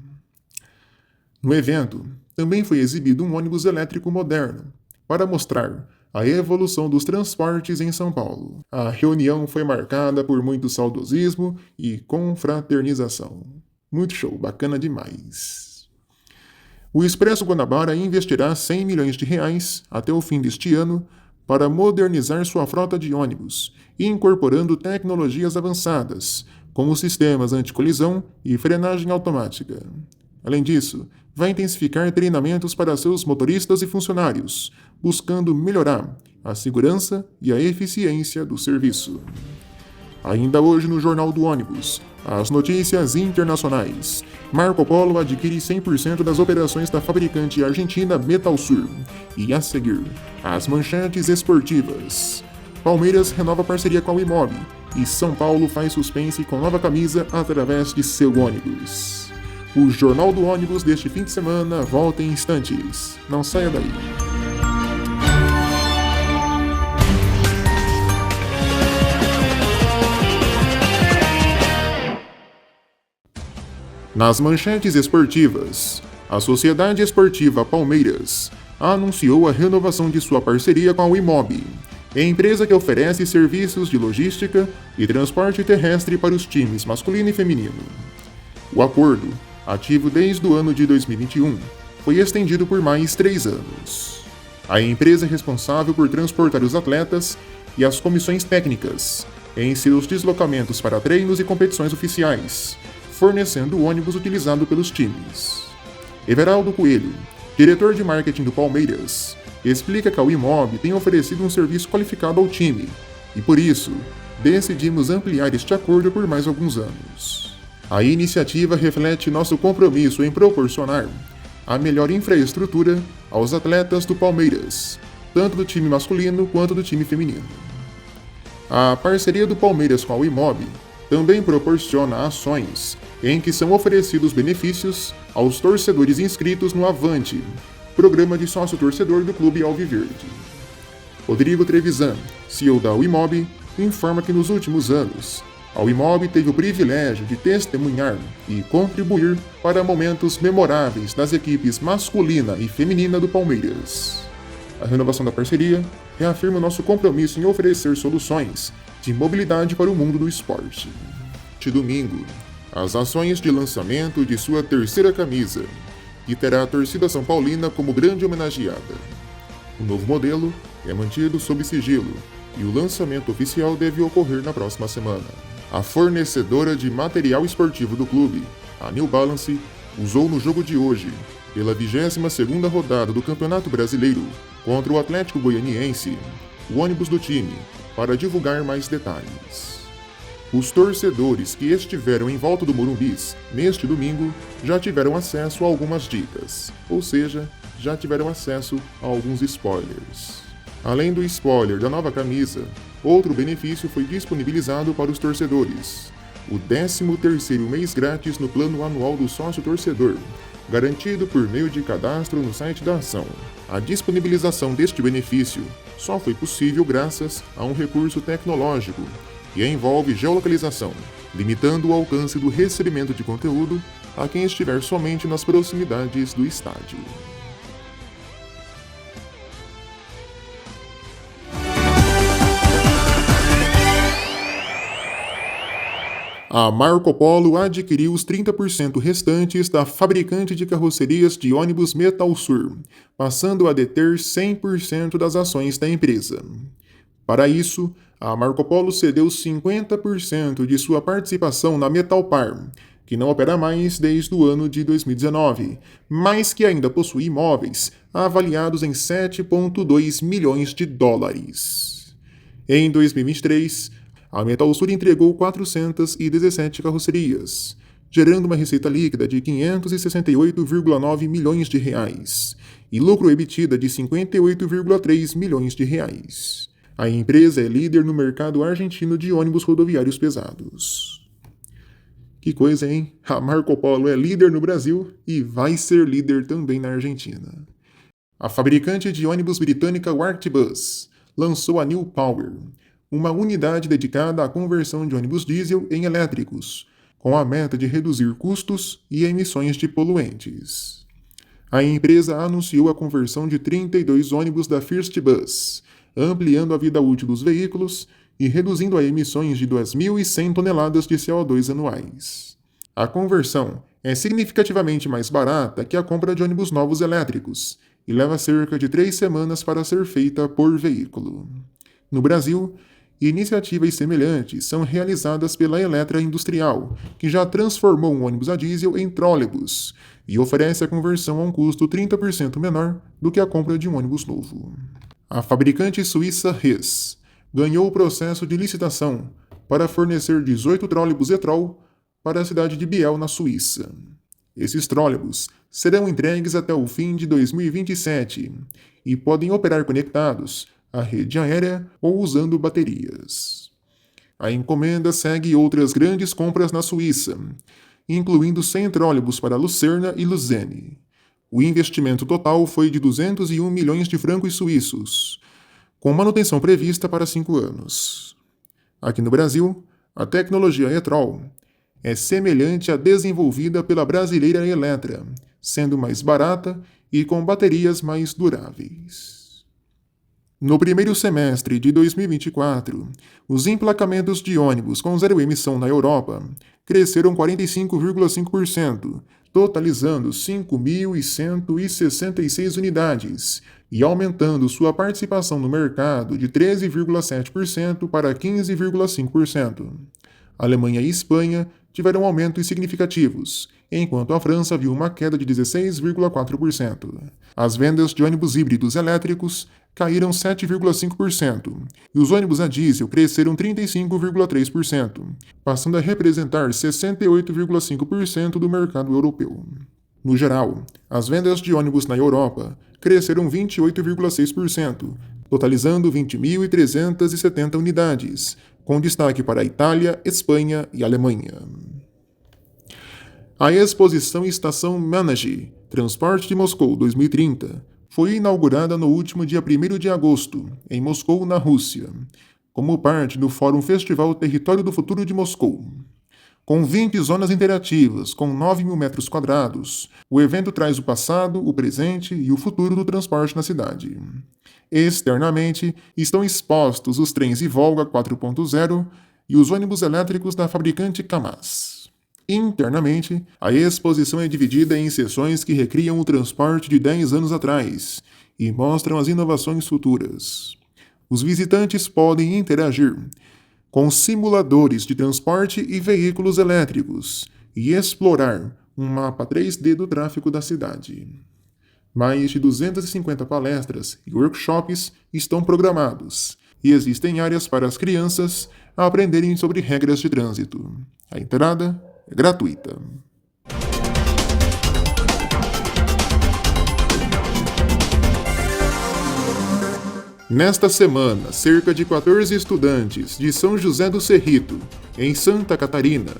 No evento, também foi exibido um ônibus elétrico moderno, para mostrar a evolução dos transportes em São Paulo. A reunião foi marcada por muito saudosismo e confraternização. Muito show, bacana demais. O Expresso Guanabara investirá R$100 milhões até o fim deste ano para modernizar sua frota de ônibus, incorporando tecnologias avançadas, como sistemas anticolisão e frenagem automática. Além disso, vai intensificar treinamentos para seus motoristas e funcionários, buscando melhorar a segurança e a eficiência do serviço. Ainda hoje no Jornal do Ônibus, as notícias internacionais. Marco Polo adquire 100% das operações da fabricante argentina Metalsur. E a seguir, as manchetes esportivas. Palmeiras renova parceria com a Imob e São Paulo faz suspense com nova camisa através de seu ônibus. O Jornal do Ônibus deste fim de semana volta em instantes. Não saia daí. Nas manchetes esportivas, a Sociedade Esportiva Palmeiras anunciou a renovação de sua parceria com a Wimob, empresa que oferece serviços de logística e transporte terrestre para os times masculino e feminino. O acordo, ativo desde o ano de 2021, foi estendido por mais 3 anos. A empresa é responsável por transportar os atletas e as comissões técnicas em seus deslocamentos para treinos e competições oficiais, fornecendo o ônibus utilizado pelos times. Everaldo Coelho, diretor de marketing do Palmeiras, explica que a Wimob tem oferecido um serviço qualificado ao time e, por isso, decidimos ampliar este acordo por mais alguns anos. A iniciativa reflete nosso compromisso em proporcionar a melhor infraestrutura aos atletas do Palmeiras, tanto do time masculino quanto do time feminino. A parceria do Palmeiras com a Wimob também proporciona ações em que são oferecidos benefícios aos torcedores inscritos no Avante, programa de sócio-torcedor do Clube Alviverde. Rodrigo Trevisan, CEO da Wimob, informa que nos últimos anos, a Wimob teve o privilégio de testemunhar e contribuir para momentos memoráveis das equipes masculina e feminina do Palmeiras. A renovação da parceria reafirma nosso compromisso em oferecer soluções de mobilidade para o mundo do esporte. De domingo, as ações de lançamento de sua terceira camisa, que terá a torcida São Paulina como grande homenageada. O novo modelo é mantido sob sigilo e o lançamento oficial deve ocorrer na próxima semana. A fornecedora de material esportivo do clube, a New Balance, usou no jogo de hoje, pela 22ª rodada do Campeonato Brasileiro, contra o Atlético Goianiense, o ônibus do time, para divulgar mais detalhes. Os torcedores que estiveram em volta do Morumbis neste domingo já tiveram acesso a algumas dicas, ou seja, já tiveram acesso a alguns spoilers. Além do spoiler da nova camisa, outro benefício foi disponibilizado para os torcedores: o 13º mês grátis no plano anual do sócio-torcedor, garantido por meio de cadastro no site da ação. A disponibilização deste benefício só foi possível graças a um recurso tecnológico que envolve geolocalização, limitando o alcance do recebimento de conteúdo a quem estiver somente nas proximidades do estádio. A Marco Polo adquiriu os 30% restantes da fabricante de carrocerias de ônibus Metalsur, passando a deter 100% das ações da empresa. Para isso, a Marco Polo cedeu 50% de sua participação na Metalpar, que não opera mais desde o ano de 2019, mas que ainda possui imóveis avaliados em 7,2 milhões de dólares. Em 2023, a Metalsur entregou 417 carrocerias, gerando uma receita líquida de 568,9 milhões de reais e lucro EBITDA de 58,3 milhões de reais. A empresa é líder no mercado argentino de ônibus rodoviários pesados. Que coisa, hein? A Marco Polo é líder no Brasil e vai ser líder também na Argentina. A fabricante de ônibus britânica Wrightbus lançou a New Power, uma unidade dedicada à conversão de ônibus diesel em elétricos, com a meta de reduzir custos e emissões de poluentes. A empresa anunciou a conversão de 32 ônibus da First Bus, ampliando a vida útil dos veículos e reduzindo as emissões de 2.100 toneladas de CO2 anuais. A conversão é significativamente mais barata que a compra de ônibus novos elétricos e leva cerca de 3 semanas para ser feita por veículo. No Brasil, iniciativas semelhantes são realizadas pela Eletra Industrial, que já transformou um ônibus a diesel em trólebus e oferece a conversão a um custo 30% menor do que a compra de um ônibus novo. A fabricante suíça Hess ganhou o processo de licitação para fornecer 18 trólebus e-trol para a cidade de Biel, na Suíça. Esses trólebus serão entregues até o fim de 2027 e podem operar conectados à rede aérea ou usando baterias. A encomenda segue outras grandes compras na Suíça, incluindo 100 trólebus para Lucerna e Luzene. O investimento total foi de 201 milhões de francos suíços, com manutenção prevista para 5 anos. Aqui no Brasil, a tecnologia e-Trol é semelhante à desenvolvida pela brasileira Eletra, sendo mais barata e com baterias mais duráveis. No primeiro semestre de 2024, os emplacamentos de ônibus com zero emissão na Europa cresceram 45,5%, totalizando 5.166 unidades e aumentando sua participação no mercado de 13,7% para 15,5%. Alemanha e Espanha tiveram aumentos significativos, enquanto a França viu uma queda de 16,4%. As vendas de ônibus híbridos elétricos caíram 7,5%, e os ônibus a diesel cresceram 35,3%, passando a representar 68,5% do mercado europeu. No geral, as vendas de ônibus na Europa cresceram 28,6%, totalizando 20.370 unidades, com destaque para a Itália, Espanha e Alemanha. A exposição Estação Manege, Transporte de Moscou 2030, foi inaugurada no último dia 1º de agosto, em Moscou, na Rússia, como parte do Fórum Festival Território do Futuro de Moscou. Com 20 zonas interativas, com 9.000 metros quadrados, o evento traz o passado, o presente e o futuro do transporte na cidade. Externamente, estão expostos os trens Volga 4.0 e os ônibus elétricos da fabricante Kamaz. Internamente, a exposição é dividida em seções que recriam o transporte de 10 anos atrás e mostram as inovações futuras. Os visitantes podem interagir com simuladores de transporte e veículos elétricos e explorar um mapa 3D do tráfego da cidade. Mais de 250 palestras e workshops estão programados e existem áreas para as crianças aprenderem sobre regras de trânsito. A entrada é gratuita. Nesta semana, cerca de 14 estudantes de São José do Cerrito, em Santa Catarina,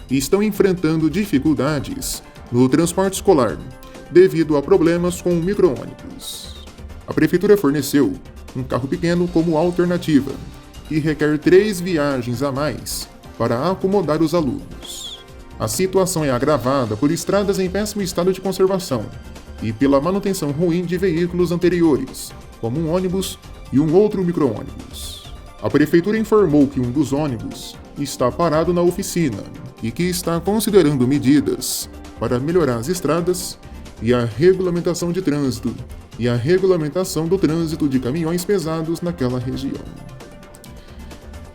estão enfrentando dificuldades no transporte escolar devido a problemas com o micro-ônibus. A prefeitura forneceu um carro pequeno como alternativa e requer 3 viagens a mais para acomodar os alunos. A situação é agravada por estradas em péssimo estado de conservação e pela manutenção ruim de veículos anteriores, como um ônibus e um outro micro-ônibus. A prefeitura informou que um dos ônibus está parado na oficina e que está considerando medidas para melhorar as estradas e a regulamentação de trânsito e a regulamentação do trânsito de caminhões pesados naquela região.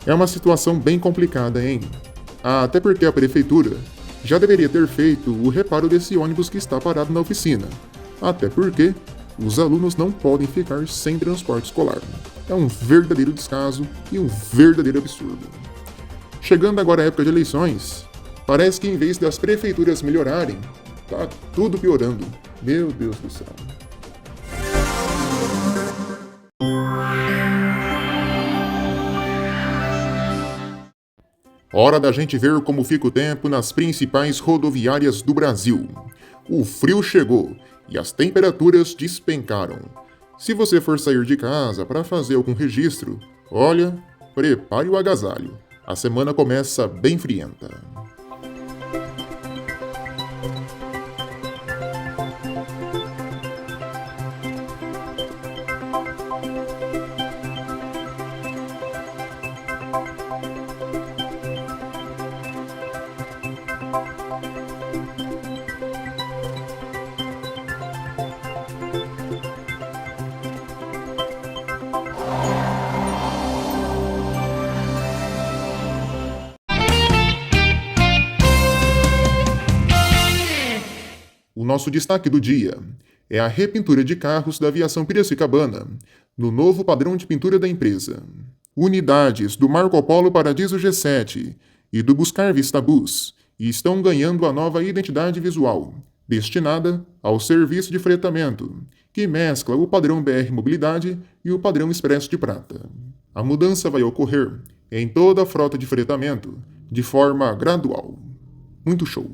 É uma situação bem complicada, hein? Até porque a prefeitura já deveria ter feito o reparo desse ônibus que está parado na oficina. Até porque os alunos não podem ficar sem transporte escolar. É um verdadeiro descaso e um verdadeiro absurdo. Chegando agora a época de eleições, parece que em vez das prefeituras melhorarem, tá tudo piorando. Meu Deus do céu. Hora da gente ver como fica o tempo nas principais rodoviárias do Brasil. O frio chegou e as temperaturas despencaram. Se você for sair de casa para fazer algum registro, olha, prepare o agasalho. A semana começa bem frienta. O nosso destaque do dia é a repintura de carros da aviação Piracicabana, no novo padrão de pintura da empresa. Unidades do Marco Polo Paradiso G7 e do Buscar Vista Bus estão ganhando a nova identidade visual, destinada ao serviço de fretamento, que mescla o padrão BR Mobilidade e o padrão Expresso de Prata. A mudança vai ocorrer em toda a frota de fretamento, de forma gradual. Muito show!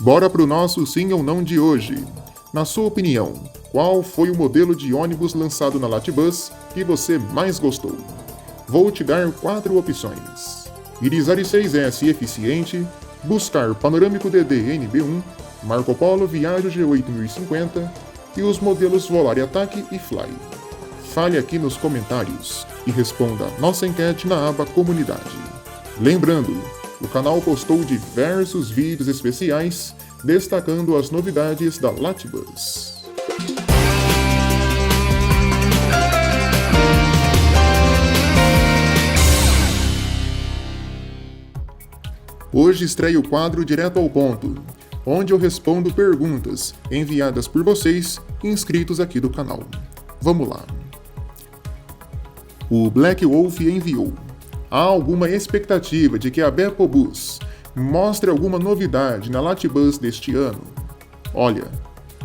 Bora pro nosso sim ou não de hoje. Na sua opinião, qual foi o modelo de ônibus lançado na Latibus que você mais gostou? Vou te dar 4 opções. Irizarry 6S eficiente, Buscar Panorâmico DD NB1, Marco Polo Viaggio G8050 e os modelos Volare Attack e Fly. Fale aqui nos comentários e responda nossa enquete na aba Comunidade. Lembrando, o canal postou diversos vídeos especiais destacando as novidades da Latibus. Hoje estreia o quadro Direto ao Ponto, onde eu respondo perguntas enviadas por vocês, inscritos aqui do canal. Vamos lá. O Black Wolf enviou: há alguma expectativa de que a Bepobus mostre alguma novidade na Latibus deste ano? Olha,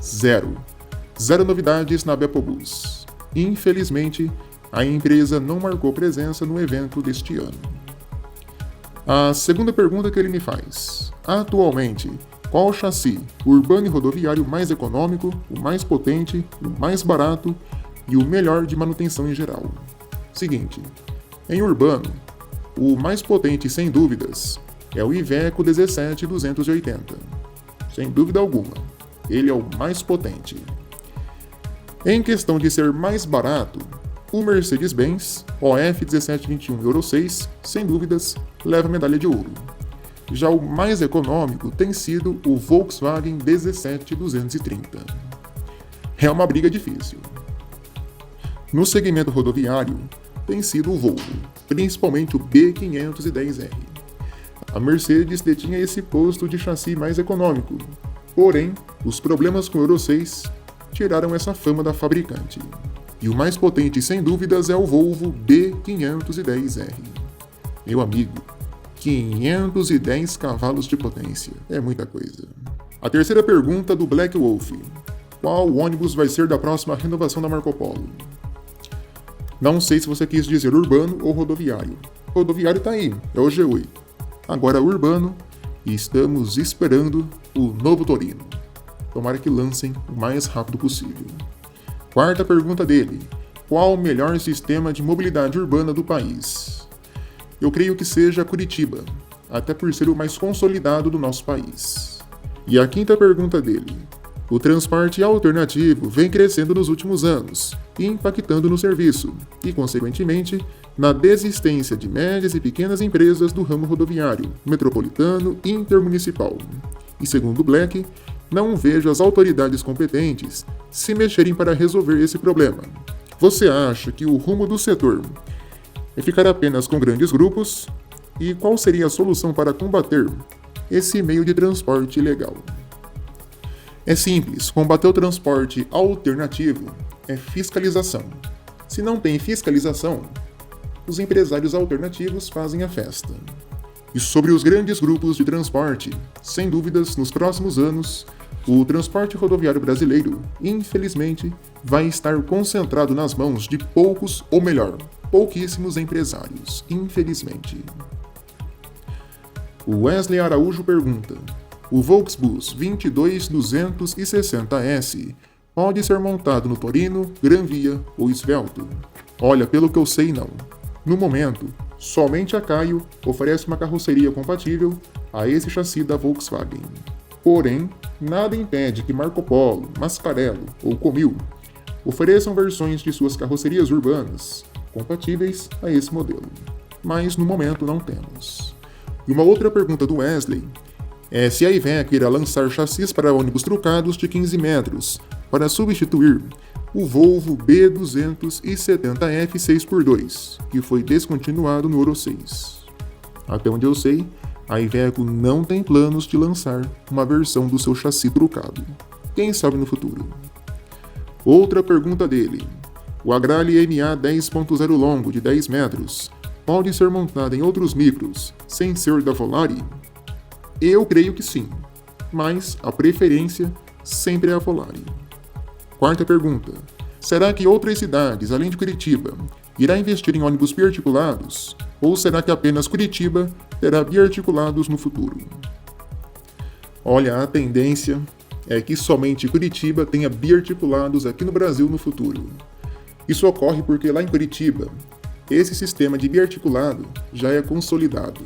zero. Zero novidades na Bepobus. Infelizmente, a empresa não marcou presença no evento deste ano. A segunda pergunta que ele me faz: atualmente, qual chassi urbano e rodoviário mais econômico, o mais potente, o mais barato e o melhor de manutenção em geral? Seguinte, em urbano, o mais potente sem dúvidas é o Iveco 17280. Sem dúvida alguma, ele é o mais potente. Em questão de ser mais barato, o Mercedes-Benz OF 1721 Euro 6, sem dúvidas, leva a medalha de ouro. Já o mais econômico tem sido o Volkswagen 17230. É uma briga difícil. No segmento rodoviário, tem sido o Volvo, principalmente o B510R. A Mercedes detinha esse posto de chassi mais econômico, porém, os problemas com o Euro 6 tiraram essa fama da fabricante. E o mais potente, sem dúvidas, é o Volvo B510R. Meu amigo, 510 cavalos de potência. É muita coisa. A terceira pergunta do Black Wolf: qual ônibus vai ser da próxima renovação da Marco Polo? Não sei se você quis dizer urbano ou rodoviário. Rodoviário tá aí, é o G8. Agora urbano, e estamos esperando o novo Torino. Tomara que lancem o mais rápido possível. Quarta pergunta dele: qual o melhor sistema de mobilidade urbana do país? Eu creio que seja Curitiba, até por ser o mais consolidado do nosso país. E a quinta pergunta dele: o transporte alternativo vem crescendo nos últimos anos, impactando no serviço e, consequentemente, na desistência de médias e pequenas empresas do ramo rodoviário, metropolitano e intermunicipal. E segundo Black, não vejo as autoridades competentes se mexerem para resolver esse problema. Você acha que o rumo do setor é ficar apenas com grandes grupos? E qual seria a solução para combater esse meio de transporte ilegal? É simples, combater o transporte alternativo é fiscalização. Se não tem fiscalização, os empresários alternativos fazem a festa. E sobre os grandes grupos de transporte, sem dúvidas, nos próximos anos, o transporte rodoviário brasileiro, infelizmente, vai estar concentrado nas mãos de poucos, ou melhor, pouquíssimos empresários, infelizmente. O Wesley Araújo pergunta: o Volksbus 22260S pode ser montado no Torino, Gran Via ou Svelto? Olha, pelo que eu sei, não. No momento, somente a Caio oferece uma carroceria compatível a esse chassi da Volkswagen. Porém, nada impede que Marco Polo, Mascarello ou Comil ofereçam versões de suas carrocerias urbanas compatíveis a esse modelo. Mas no momento não temos. E uma outra pergunta do Wesley é se a Iveco irá lançar chassis para ônibus trucados de 15 metros para substituir o Volvo B270F 6x2, que foi descontinuado no Euro 6. Até onde eu sei, a Iveco não tem planos de lançar uma versão do seu chassi trucado. Quem sabe no futuro? Outra pergunta dele: o Agrale MA 10.0 longo de 10 metros pode ser montado em outros micros sem ser da Volare? Eu creio que sim, mas a preferência sempre é a Volare. Quarta pergunta: será que outras cidades, além de Curitiba, irá investir em ônibus biarticulados? Ou será que apenas Curitiba terá biarticulados no futuro? Olha, a tendência é que somente Curitiba tenha biarticulados aqui no Brasil no futuro. Isso ocorre porque lá em Curitiba, esse sistema de biarticulado já é consolidado.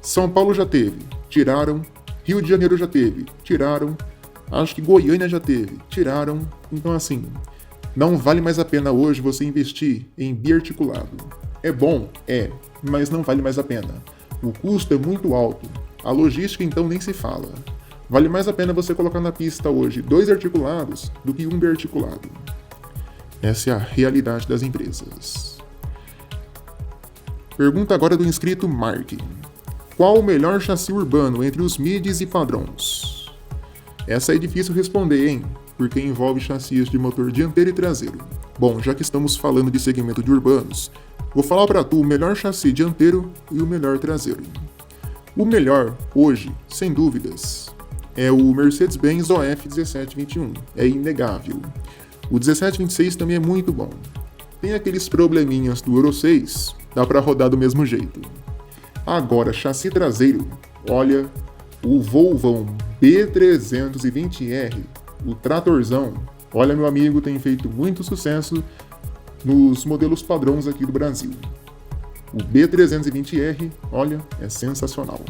São Paulo já teve, tiraram. Rio de Janeiro já teve, tiraram. Acho que Goiânia já teve, tiraram. Então assim, não vale mais a pena hoje você investir em biarticulado. É bom? É, mas não vale mais a pena. O custo é muito alto. A logística então nem se fala. Vale mais a pena você colocar na pista hoje 2 articulados do que um biarticulado. Essa é a realidade das empresas. Pergunta agora do inscrito Mark. Qual o melhor chassi urbano entre os midis e padrões? Essa é difícil responder, hein? Porque envolve chassis de motor dianteiro e traseiro. Bom, já que estamos falando de segmento de urbanos, vou falar para tu o melhor chassi dianteiro e o melhor traseiro. O melhor, hoje, sem dúvidas, é o Mercedes-Benz OF 1721. É inegável. O 1726 também é muito bom. Tem aqueles probleminhas do Euro 6, dá para rodar do mesmo jeito. Agora, chassi traseiro, olha, o Volvo B320R, o tratorzão, olha meu amigo, tem feito muito sucesso nos modelos padrões aqui do Brasil. O B320R, olha, é sensacional.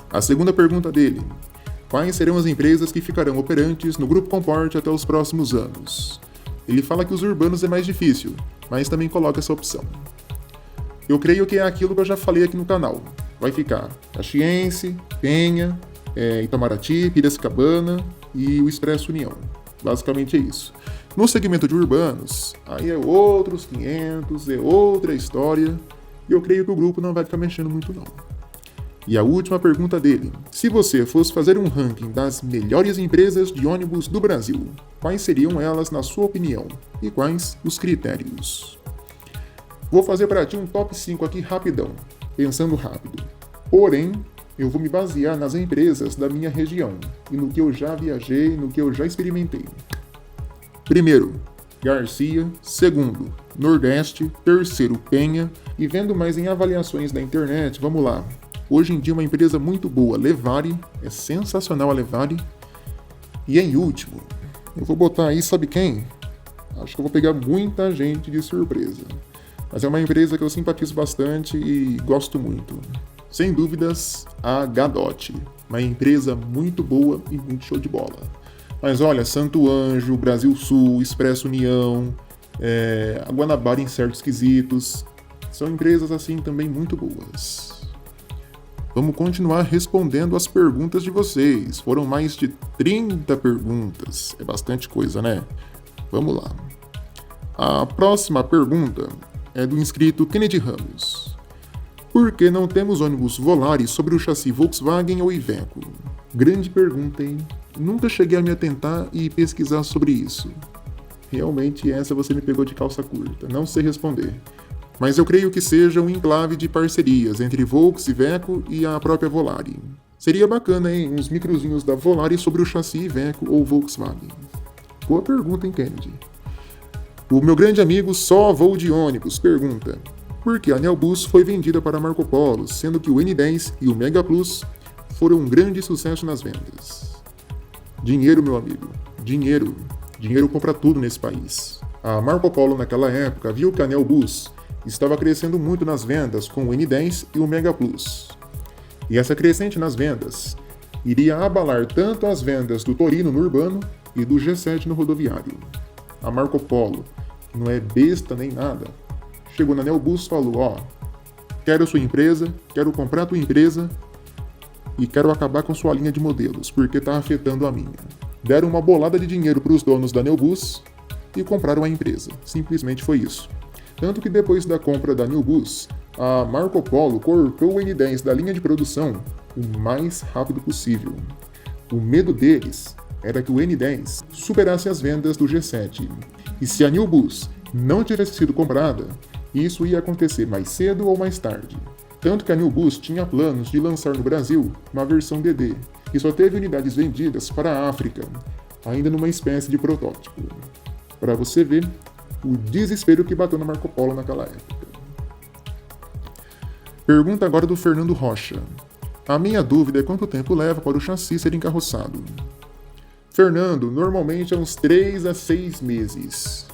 A segunda pergunta dele, quais serão as empresas que ficarão operantes no Grupo Comport até os próximos anos? Ele fala que os urbanos é mais difícil, mas também coloca essa opção. Eu creio que é aquilo que eu já falei aqui no canal. Vai ficar Caxiense, Penha, Itamaraty, Piracicabana e o Expresso União. Basicamente é isso. No segmento de urbanos, aí é outros 500, é outra história. E eu creio que o grupo não vai ficar mexendo muito não. E a última pergunta dele. Se você fosse fazer um ranking das melhores empresas de ônibus do Brasil, quais seriam elas na sua opinião? E quais os critérios? Vou fazer para ti um top 5 aqui rapidão, pensando rápido. Porém, eu vou me basear nas empresas da minha região e no que eu já viajei, no que eu já experimentei. Primeiro, Garcia. Segundo, Nordeste. Terceiro, Penha. E vendo mais em avaliações da internet, vamos lá. Hoje em dia uma empresa muito boa, Levare. É sensacional a Levare. E em último, eu vou botar aí, sabe quem? Acho que eu vou pegar muita gente de surpresa. Mas é uma empresa que eu simpatizo bastante e gosto muito. Sem dúvidas, a Gadot. Uma empresa muito boa e muito show de bola. Mas olha, Santo Anjo, Brasil Sul, Expresso União, a Guanabara em certos quesitos. São empresas assim também muito boas. Vamos continuar respondendo as perguntas de vocês. Foram mais de 30 perguntas. É bastante coisa, né? Vamos lá. A próxima pergunta é do inscrito Kennedy Ramos. Por que não temos ônibus Volare sobre o chassi Volkswagen ou Iveco? Grande pergunta, hein? Nunca cheguei a me atentar e pesquisar sobre isso. Realmente essa você me pegou de calça curta, não sei responder. Mas eu creio que seja um enclave de parcerias entre Volks, Iveco e a própria Volare. Seria bacana, hein? Uns microzinhos da Volare sobre o chassi Iveco ou Volkswagen. Boa pergunta, hein, Kennedy? O meu grande amigo Só Voo de Ônibus pergunta: por que a Neobus foi vendida para Marco Polo, sendo que o N10 e o Mega Plus foram um grande sucesso nas vendas? Dinheiro, meu amigo. Dinheiro. Dinheiro compra tudo nesse país. A Marco Polo naquela época viu que a Neobus estava crescendo muito nas vendas com o N10 e o Mega Plus. E essa crescente nas vendas iria abalar tanto as vendas do Torino no urbano e do G7 no rodoviário. A Marco Polo, que não é besta nem nada, chegou na Neobus e falou: ó, quero sua empresa, quero comprar tua empresa e quero acabar com sua linha de modelos, porque está afetando a minha. Deram uma bolada de dinheiro para os donos da Neobus e compraram a empresa. Simplesmente foi isso. Tanto que depois da compra da Neobus, a Marco Polo cortou o N10 da linha de produção o mais rápido possível. O medo deles era que o N10 superasse as vendas do G7. E se a Neobus não tivesse sido comprada, isso ia acontecer mais cedo ou mais tarde. Tanto que a Neobus tinha planos de lançar no Brasil uma versão DD, que só teve unidades vendidas para a África, ainda numa espécie de protótipo. Para você ver o desespero que bateu na Marco Polo naquela época. Pergunta agora do Fernando Rocha. A minha dúvida é quanto tempo leva para o chassi ser encarroçado. Fernando, normalmente é uns 3 a 6 meses.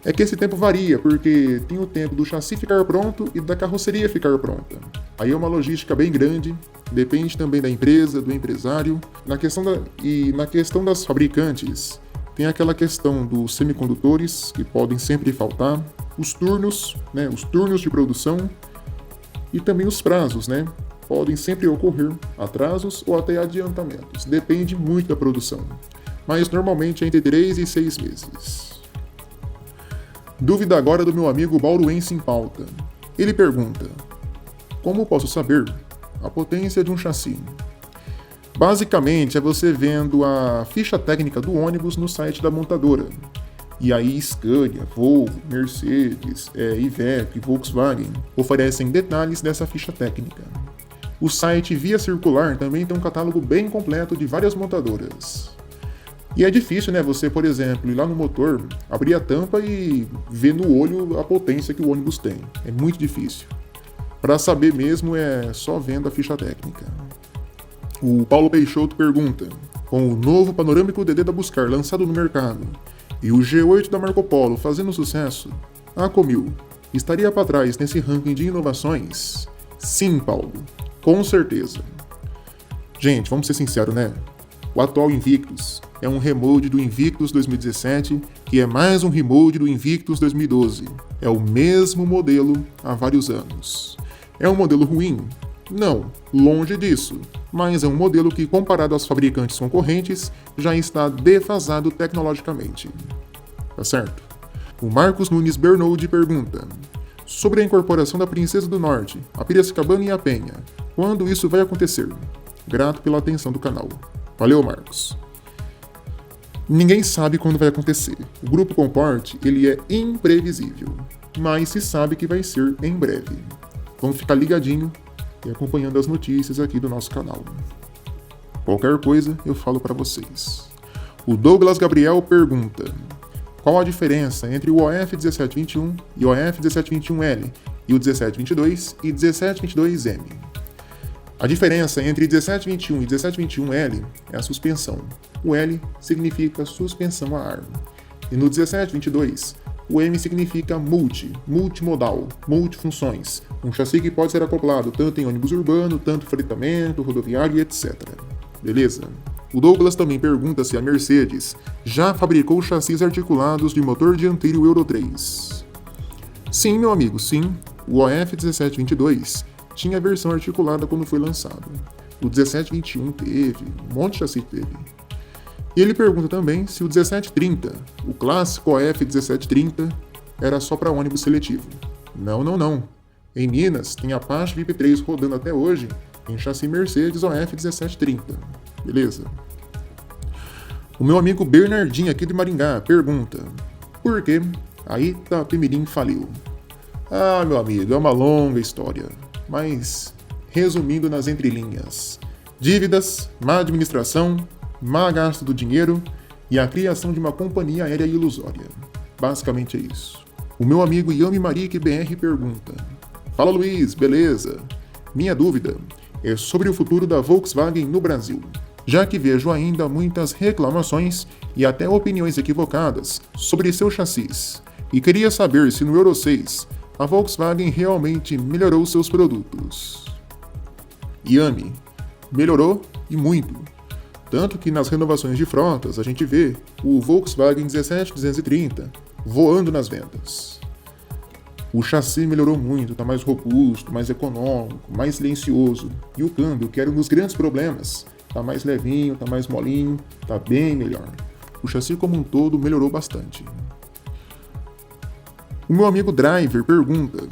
É que esse tempo varia, porque tem o tempo do chassi ficar pronto e da carroceria ficar pronta. Aí é uma logística bem grande, depende também da empresa, do empresário. Na questão das fabricantes, tem aquela questão dos semicondutores, que podem sempre faltar, os turnos, os turnos de produção e também os prazos, podem sempre ocorrer atrasos ou até adiantamentos, depende muito da produção, mas normalmente é entre 3 e 6 meses. Dúvida agora do meu amigo Bauruense em Pauta. Ele pergunta: como posso saber a potência de um chassi? Basicamente é você vendo a ficha técnica do ônibus no site da montadora. E aí Scania, Volvo, Mercedes, Iveco e Volkswagen oferecem detalhes dessa ficha técnica. O site Via Circular também tem um catálogo bem completo de várias montadoras. E é difícil, você, por exemplo, ir lá no motor, abrir a tampa e ver no olho a potência que o ônibus tem. É muito difícil. Para saber mesmo é só vendo a ficha técnica. O Paulo Peixoto pergunta: com o novo panorâmico DD da Buscar lançado no mercado e o G8 da Marco Polo fazendo sucesso, a Comil estaria para trás nesse ranking de inovações? Sim, Paulo, com certeza. Gente, vamos ser sinceros, O atual Invictus é um remold do Invictus 2017, que é mais um remold do Invictus 2012. É o mesmo modelo há vários anos. É um modelo ruim? Não, longe disso. Mas é um modelo que, comparado aos fabricantes concorrentes, já está defasado tecnologicamente. Tá certo? O Marcos Nunes Bernold pergunta: sobre a incorporação da Princesa do Norte, a Piracicabana e a Penha, quando isso vai acontecer? Grato pela atenção do canal. Valeu, Marcos. Ninguém sabe quando vai acontecer. O Grupo Comport, ele é imprevisível, mas se sabe que vai ser em breve. Vamos ficar ligadinho e acompanhando as notícias aqui do nosso canal. Qualquer coisa eu falo para vocês. O Douglas Gabriel pergunta: qual a diferença entre o OF 1721 e o OF 1721L e o 1722 e 1722M? A diferença entre 1721 e 1721L é a suspensão. O L significa suspensão a ar. E no 1722, o M significa multimodal, multifunções. Um chassi que pode ser acoplado tanto em ônibus urbano, tanto fretamento, rodoviário e etc. Beleza? O Douglas também pergunta se a Mercedes já fabricou chassis articulados de motor dianteiro Euro 3. Sim, meu amigo, sim. O OF 1722 tinha a versão articulada quando foi lançado. O 1721 teve, um monte de chassi teve. E ele pergunta também se o 1730, o clássico OF 1730, era só para ônibus seletivo. Não. Em Minas, tem a Apache VIP 3 rodando até hoje em chassi Mercedes OF 1730. Beleza? O meu amigo Bernardinho aqui de Maringá pergunta: por que a Itapemirim faliu? Ah, meu amigo, é uma longa história, mas resumindo nas entrelinhas: dívidas, má administração, má gasto do dinheiro e a criação de uma companhia aérea ilusória. Basicamente é isso. O meu amigo Yami Marik BR pergunta: fala Luiz, beleza? Minha dúvida é sobre o futuro da Volkswagen no Brasil, já que vejo ainda muitas reclamações e até opiniões equivocadas sobre seus chassis, e queria saber se no Euro 6 a Volkswagen realmente melhorou seus produtos. Yami, melhorou e muito. Tanto que nas renovações de frotas a gente vê o Volkswagen 17230 voando nas vendas. O chassi melhorou muito, está mais robusto, mais econômico, mais silencioso. E o câmbio, que era um dos grandes problemas, está mais levinho, está mais molinho, está bem melhor. O chassi como um todo melhorou bastante. O meu amigo Driver pergunta: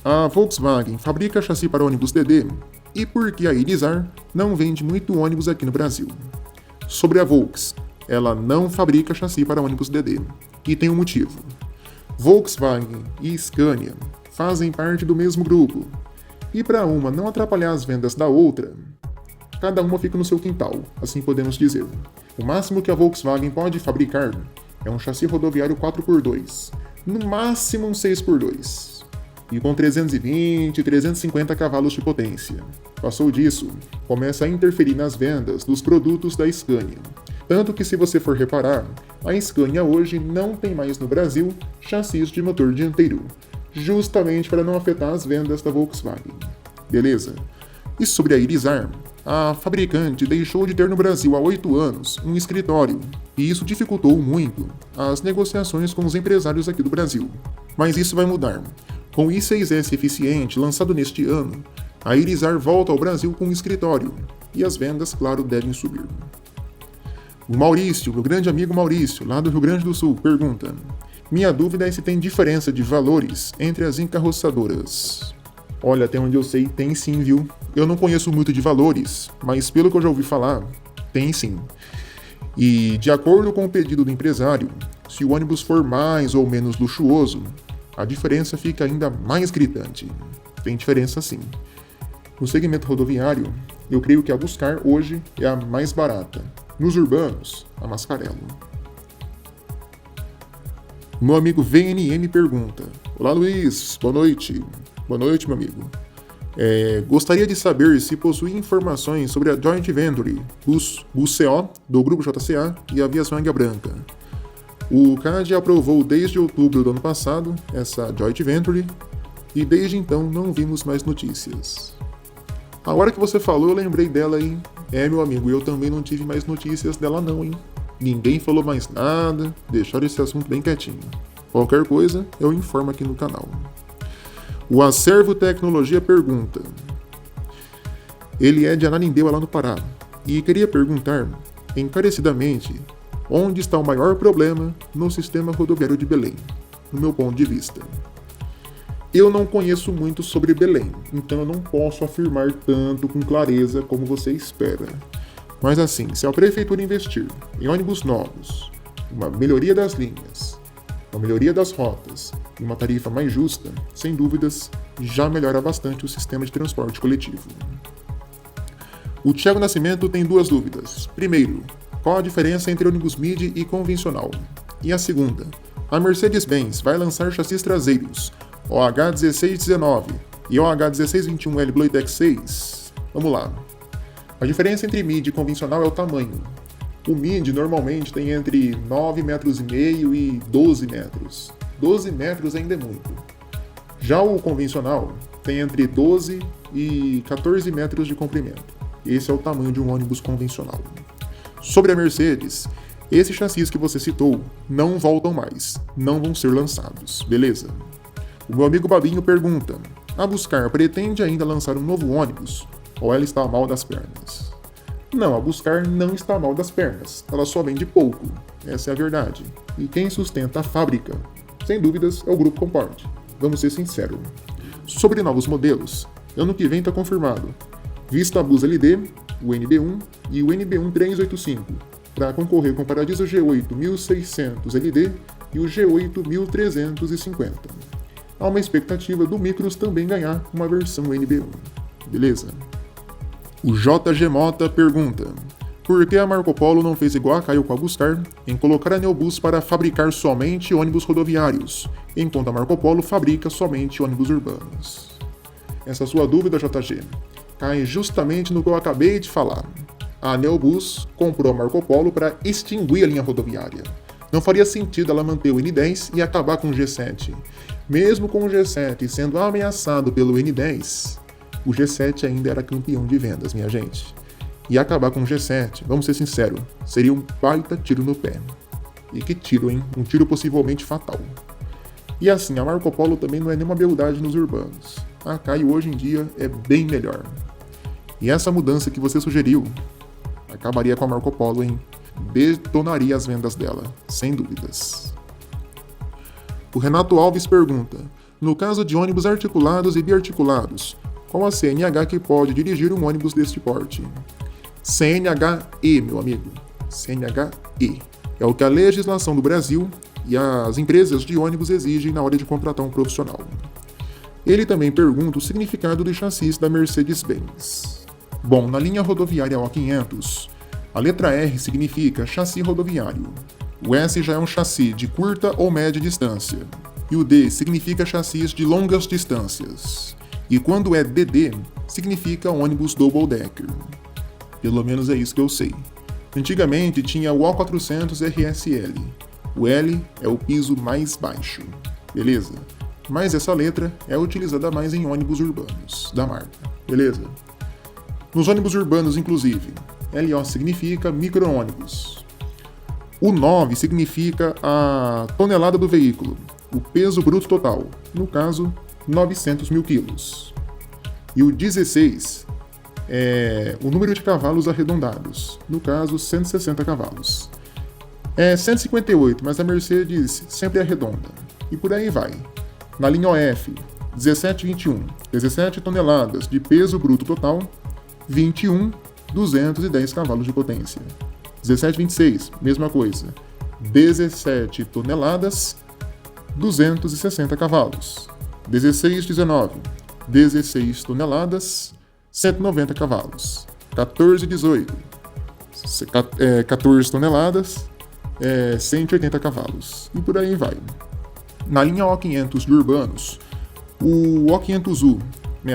a Volkswagen fabrica chassi para ônibus DD? E por que a Irizar não vende muito ônibus aqui no Brasil? Sobre a Volks, ela não fabrica chassi para ônibus DD. E tem um motivo. Volkswagen e Scania fazem parte do mesmo grupo. E para uma não atrapalhar as vendas da outra, cada uma fica no seu quintal, assim podemos dizer. O máximo que a Volkswagen pode fabricar é um chassi rodoviário 4x2, no máximo um 6x2, e com 320 e 350 cavalos de potência. Passou disso, começa a interferir nas vendas dos produtos da Scania. Tanto que, se você for reparar, a Scania hoje não tem mais no Brasil chassis de motor dianteiro, justamente para não afetar as vendas da Volkswagen. Beleza? E sobre a Irizar, a fabricante deixou de ter no Brasil há 8 anos um escritório, e isso dificultou muito as negociações com os empresários aqui do Brasil. Mas isso vai mudar. Com o i6S eficiente lançado neste ano, a Irizar volta ao Brasil com um escritório, e as vendas, claro, devem subir. O Maurício, meu grande amigo Maurício, lá do Rio Grande do Sul, pergunta: minha dúvida é se tem diferença de valores entre as encarroçadoras. Olha, até onde eu sei, tem sim, viu? Eu não conheço muito de valores, mas pelo que eu já ouvi falar, tem sim. E, de acordo com o pedido do empresário, se o ônibus for mais ou menos luxuoso, a diferença fica ainda mais gritante. Tem diferença sim. No segmento rodoviário, eu creio que a Buscar hoje é a mais barata. Nos urbanos, a Mascarello. Meu amigo VNM pergunta: olá Luiz, boa noite. Boa noite, meu amigo. Gostaria de saber se possui informações sobre a Joint Venture Bus CO do Grupo JCA e a Aviação Águia Branca. O CAD aprovou desde outubro do ano passado essa Joint Venture e desde então não vimos mais notícias. A hora que você falou eu lembrei dela, hein? Meu amigo, eu também não tive mais notícias dela não, hein? Ninguém falou mais nada, deixaram esse assunto bem quietinho. Qualquer coisa, eu informo aqui no canal. O Acervo Tecnologia pergunta: ele é de Ananindeua, lá no Pará, e queria perguntar, encarecidamente, onde está o maior problema no sistema rodoviário de Belém, no meu ponto de vista. Eu não conheço muito sobre Belém, então eu não posso afirmar tanto com clareza como você espera. Mas assim, se a prefeitura investir em ônibus novos, uma melhoria das linhas, uma melhoria das rotas e uma tarifa mais justa, sem dúvidas, já melhora bastante o sistema de transporte coletivo. O Thiago Nascimento tem duas dúvidas. Primeiro, qual a diferença entre ônibus midi e convencional? E a segunda, a Mercedes-Benz vai lançar chassis traseiros OH1619 e OH1621L Bluetech 6? Vamos lá. A diferença entre midi e convencional é o tamanho. O midi normalmente tem entre 9,5 metros e 12 metros. 12 metros ainda é muito. Já o convencional tem entre 12 e 14 metros de comprimento. Esse é o tamanho de um ônibus convencional. Sobre a Mercedes, esses chassis que você citou não voltam mais, não vão ser lançados, beleza? O meu amigo Babinho pergunta: a Buscar pretende ainda lançar um novo ônibus? Ou ela está mal das pernas? Não, a Buscar não está mal das pernas, ela só vende pouco, essa é a verdade. E quem sustenta a fábrica, sem dúvidas, é o Grupo Comport, vamos ser sinceros. Sobre novos modelos, ano que vem está confirmado Vistabus LD, o NB1 e o NB1 385, para concorrer com o Paradiso G8 1600 LD e o G8 1350. Há uma expectativa do Micros também ganhar uma versão NB1, beleza? O JG Mota pergunta: por que a Marco Polo não fez igual a Caio com a Buscar em colocar a Neobus para fabricar somente ônibus rodoviários, enquanto a Marco Polo fabrica somente ônibus urbanos? Essa sua dúvida, JG, cai justamente no que eu acabei de falar. A Neobus comprou a Marco Polo para extinguir a linha rodoviária. Não faria sentido ela manter o N10 e acabar com o G7. Mesmo com o G7 sendo ameaçado pelo N10, o G7 ainda era campeão de vendas, minha gente. E acabar com o G7, vamos ser sinceros, seria um baita tiro no pé. E que tiro, hein? Um tiro possivelmente fatal. E assim, a Marco Polo também não é nenhuma beldade nos urbanos. A Caio hoje em dia é bem melhor. E essa mudança que você sugeriu acabaria com a Marco Polo, hein? Detonaria as vendas dela, sem dúvidas. O Renato Alves pergunta: no caso de ônibus articulados e biarticulados, qual a CNH que pode dirigir um ônibus deste porte? CNH-E, meu amigo. CNH-E. É o que a legislação do Brasil e as empresas de ônibus exigem na hora de contratar um profissional. Ele também pergunta o significado do chassis da Mercedes-Benz. Bom, na linha rodoviária O500, a letra R significa chassi rodoviário. O S já é um chassi de curta ou média distância. E o D significa chassis de longas distâncias. E quando é DD, significa ônibus double decker. Pelo menos é isso que eu sei. Antigamente tinha o O400 RSL. O L é o piso mais baixo, beleza? Mas essa letra é utilizada mais em ônibus urbanos da marca, beleza? Nos ônibus urbanos, inclusive, LO significa micro-ônibus. O 9 significa a tonelada do veículo, o peso bruto total, no caso, 900 mil quilos. E o 16 é o número de cavalos arredondados, no caso, 160 cavalos. É 158, mas a Mercedes sempre arredonda. E por aí vai. Na linha OF, 1721, 17 toneladas de peso bruto total, 21, 210 cavalos de potência. 1726, mesma coisa, 17 toneladas, 260 cavalos. 1619, 16 toneladas, 190 cavalos. 1418, 14 toneladas, 180 cavalos. E por aí vai. Na linha O500 de urbanos, o O500U,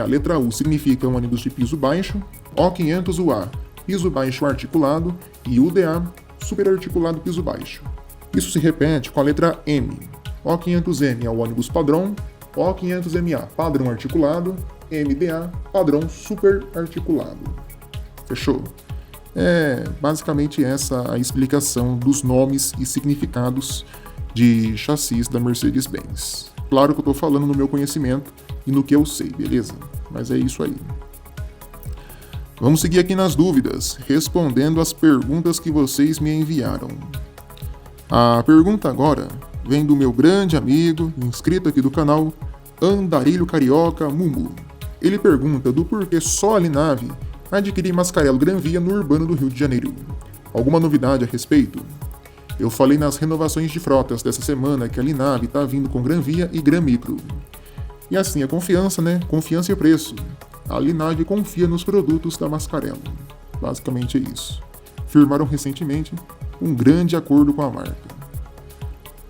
a letra U, significa um ônibus de piso baixo, O500UA, piso baixo articulado, e UDA, superarticulado piso baixo. Isso se repete com a letra M. O500M é o ônibus padrão, O500MA, padrão articulado, MDA, padrão superarticulado. Fechou? É basicamente essa a explicação dos nomes e significados de chassis da Mercedes-Benz. Claro que eu estou falando no meu conhecimento e no que eu sei, beleza? Mas é isso aí. Vamos seguir aqui nas dúvidas, respondendo as perguntas que vocês me enviaram. A pergunta agora vem do meu grande amigo, inscrito aqui do canal, Andarilho Carioca Mumu. Ele pergunta do porquê só a Linave adquirir Mascarello Granvia no urbano do Rio de Janeiro. Alguma novidade a respeito? Eu falei nas renovações de frotas dessa semana que a Linave está vindo com Granvia e Gran Micro. E assim, a confiança, né? Confiança e preço. A Linave confia nos produtos da Mascarello. Basicamente é isso. Firmaram recentemente um grande acordo com a marca.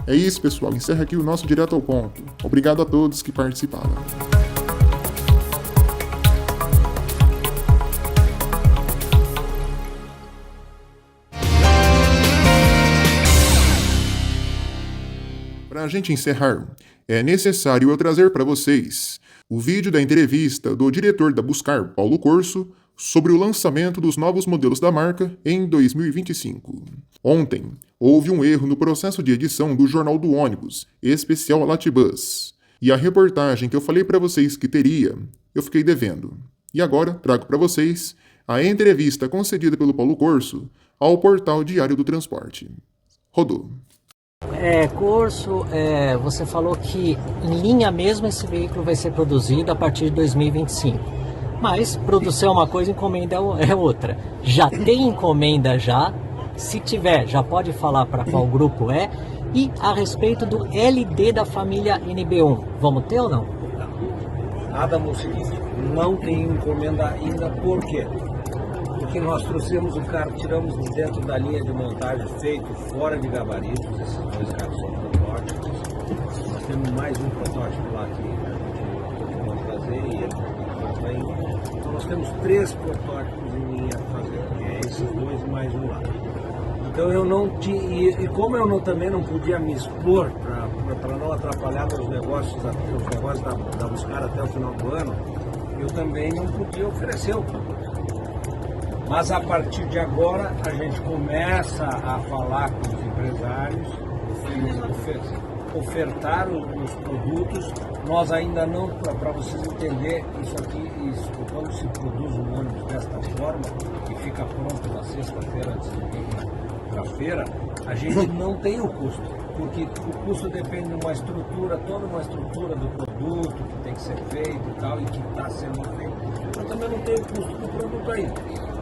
É isso, pessoal. Encerra aqui o nosso Direto ao Ponto. Obrigado a todos que participaram. Para a gente encerrar, é necessário eu trazer para vocês o vídeo da entrevista do diretor da Buscar, Paulo Corso, sobre o lançamento dos novos modelos da marca em 2025. Ontem, houve um erro no processo de edição do Jornal do Ônibus, especial Latibus. E a reportagem que eu falei para vocês que teria, eu fiquei devendo. E agora trago para vocês a entrevista concedida pelo Paulo Corso ao portal Diário do Transporte. Rodou. Corso, você falou que em linha mesmo esse veículo vai ser produzido a partir de 2025. Mas produção é uma coisa, encomenda é outra. Já tem encomenda já? Se tiver, já pode falar para qual grupo é? E a respeito do LD da família NB1, vamos ter ou não? Nada, moço, não tem encomenda ainda. Por quê? Porque nós trouxemos o carro, tiramos de dentro da linha de montagem feito fora de gabaritos, esses dois carros são protótipos. Nós temos mais um protótipo lá que vamos trazer e ele vai. Então nós temos 3 protótipos em linha a fazer, que é esses dois e mais um lá. Então eu não tinha, e como eu também não podia me expor para não atrapalhar os negócios da Buscar até o final do ano, eu também não podia oferecer o produto. Mas a partir de agora a gente começa a falar com os empresários, ofertar os produtos. Nós ainda não, para vocês entenderem, quando se produz um ônibus desta forma, que fica pronto na sexta-feira antes de ir para a feira, a gente não tem o custo, porque o custo depende de uma estrutura, toda uma estrutura do produto que tem que ser feito e tal, e que está sendo feito. Eu também não tenho o custo do produto ainda.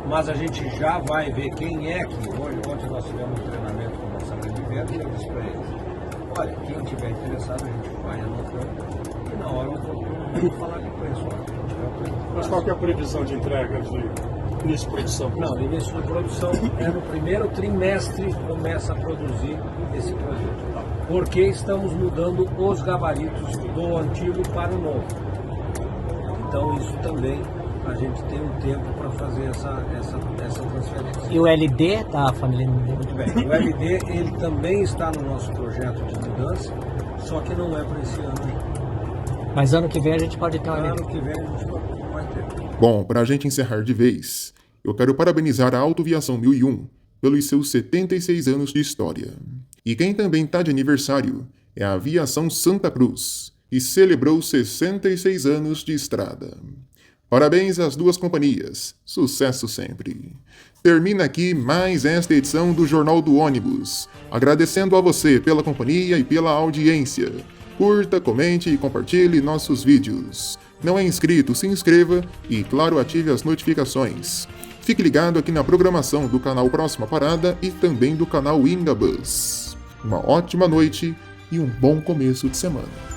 Mas a gente já vai ver quem é que ontem nós tivemos um treinamento com a nossa grande venda e eu disse para eles, olha, quem estiver interessado a gente vai anotando e na hora eu vou falar de preço. Mas qual que é a previsão de entrega de início de produção? Não, início de produção é no primeiro trimestre começa a produzir esse produto. Porque estamos mudando os gabaritos do antigo para o novo. Então isso também a gente tem um tempo para fazer essa transferência. E o LD da família? Muito bem. O LD ele também está no nosso projeto de mudança, só que não é para esse ano. Mas ano que vem a gente pode ter um LD. Ano que vem a gente vai ter. Bom, para a gente encerrar de vez, eu quero parabenizar a Autoviação 1001 pelos seus 76 anos de história. E quem também está de aniversário é a Aviação Santa Cruz, que celebrou 66 anos de estrada. Parabéns às duas companhias. Sucesso sempre. Termina aqui mais esta edição do Jornal do Ônibus. Agradecendo a você pela companhia e pela audiência. Curta, comente e compartilhe nossos vídeos. Não é inscrito, se inscreva e, claro, ative as notificações. Fique ligado aqui na programação do canal Próxima Parada e também do canal Ingabus. Uma ótima noite e um bom começo de semana.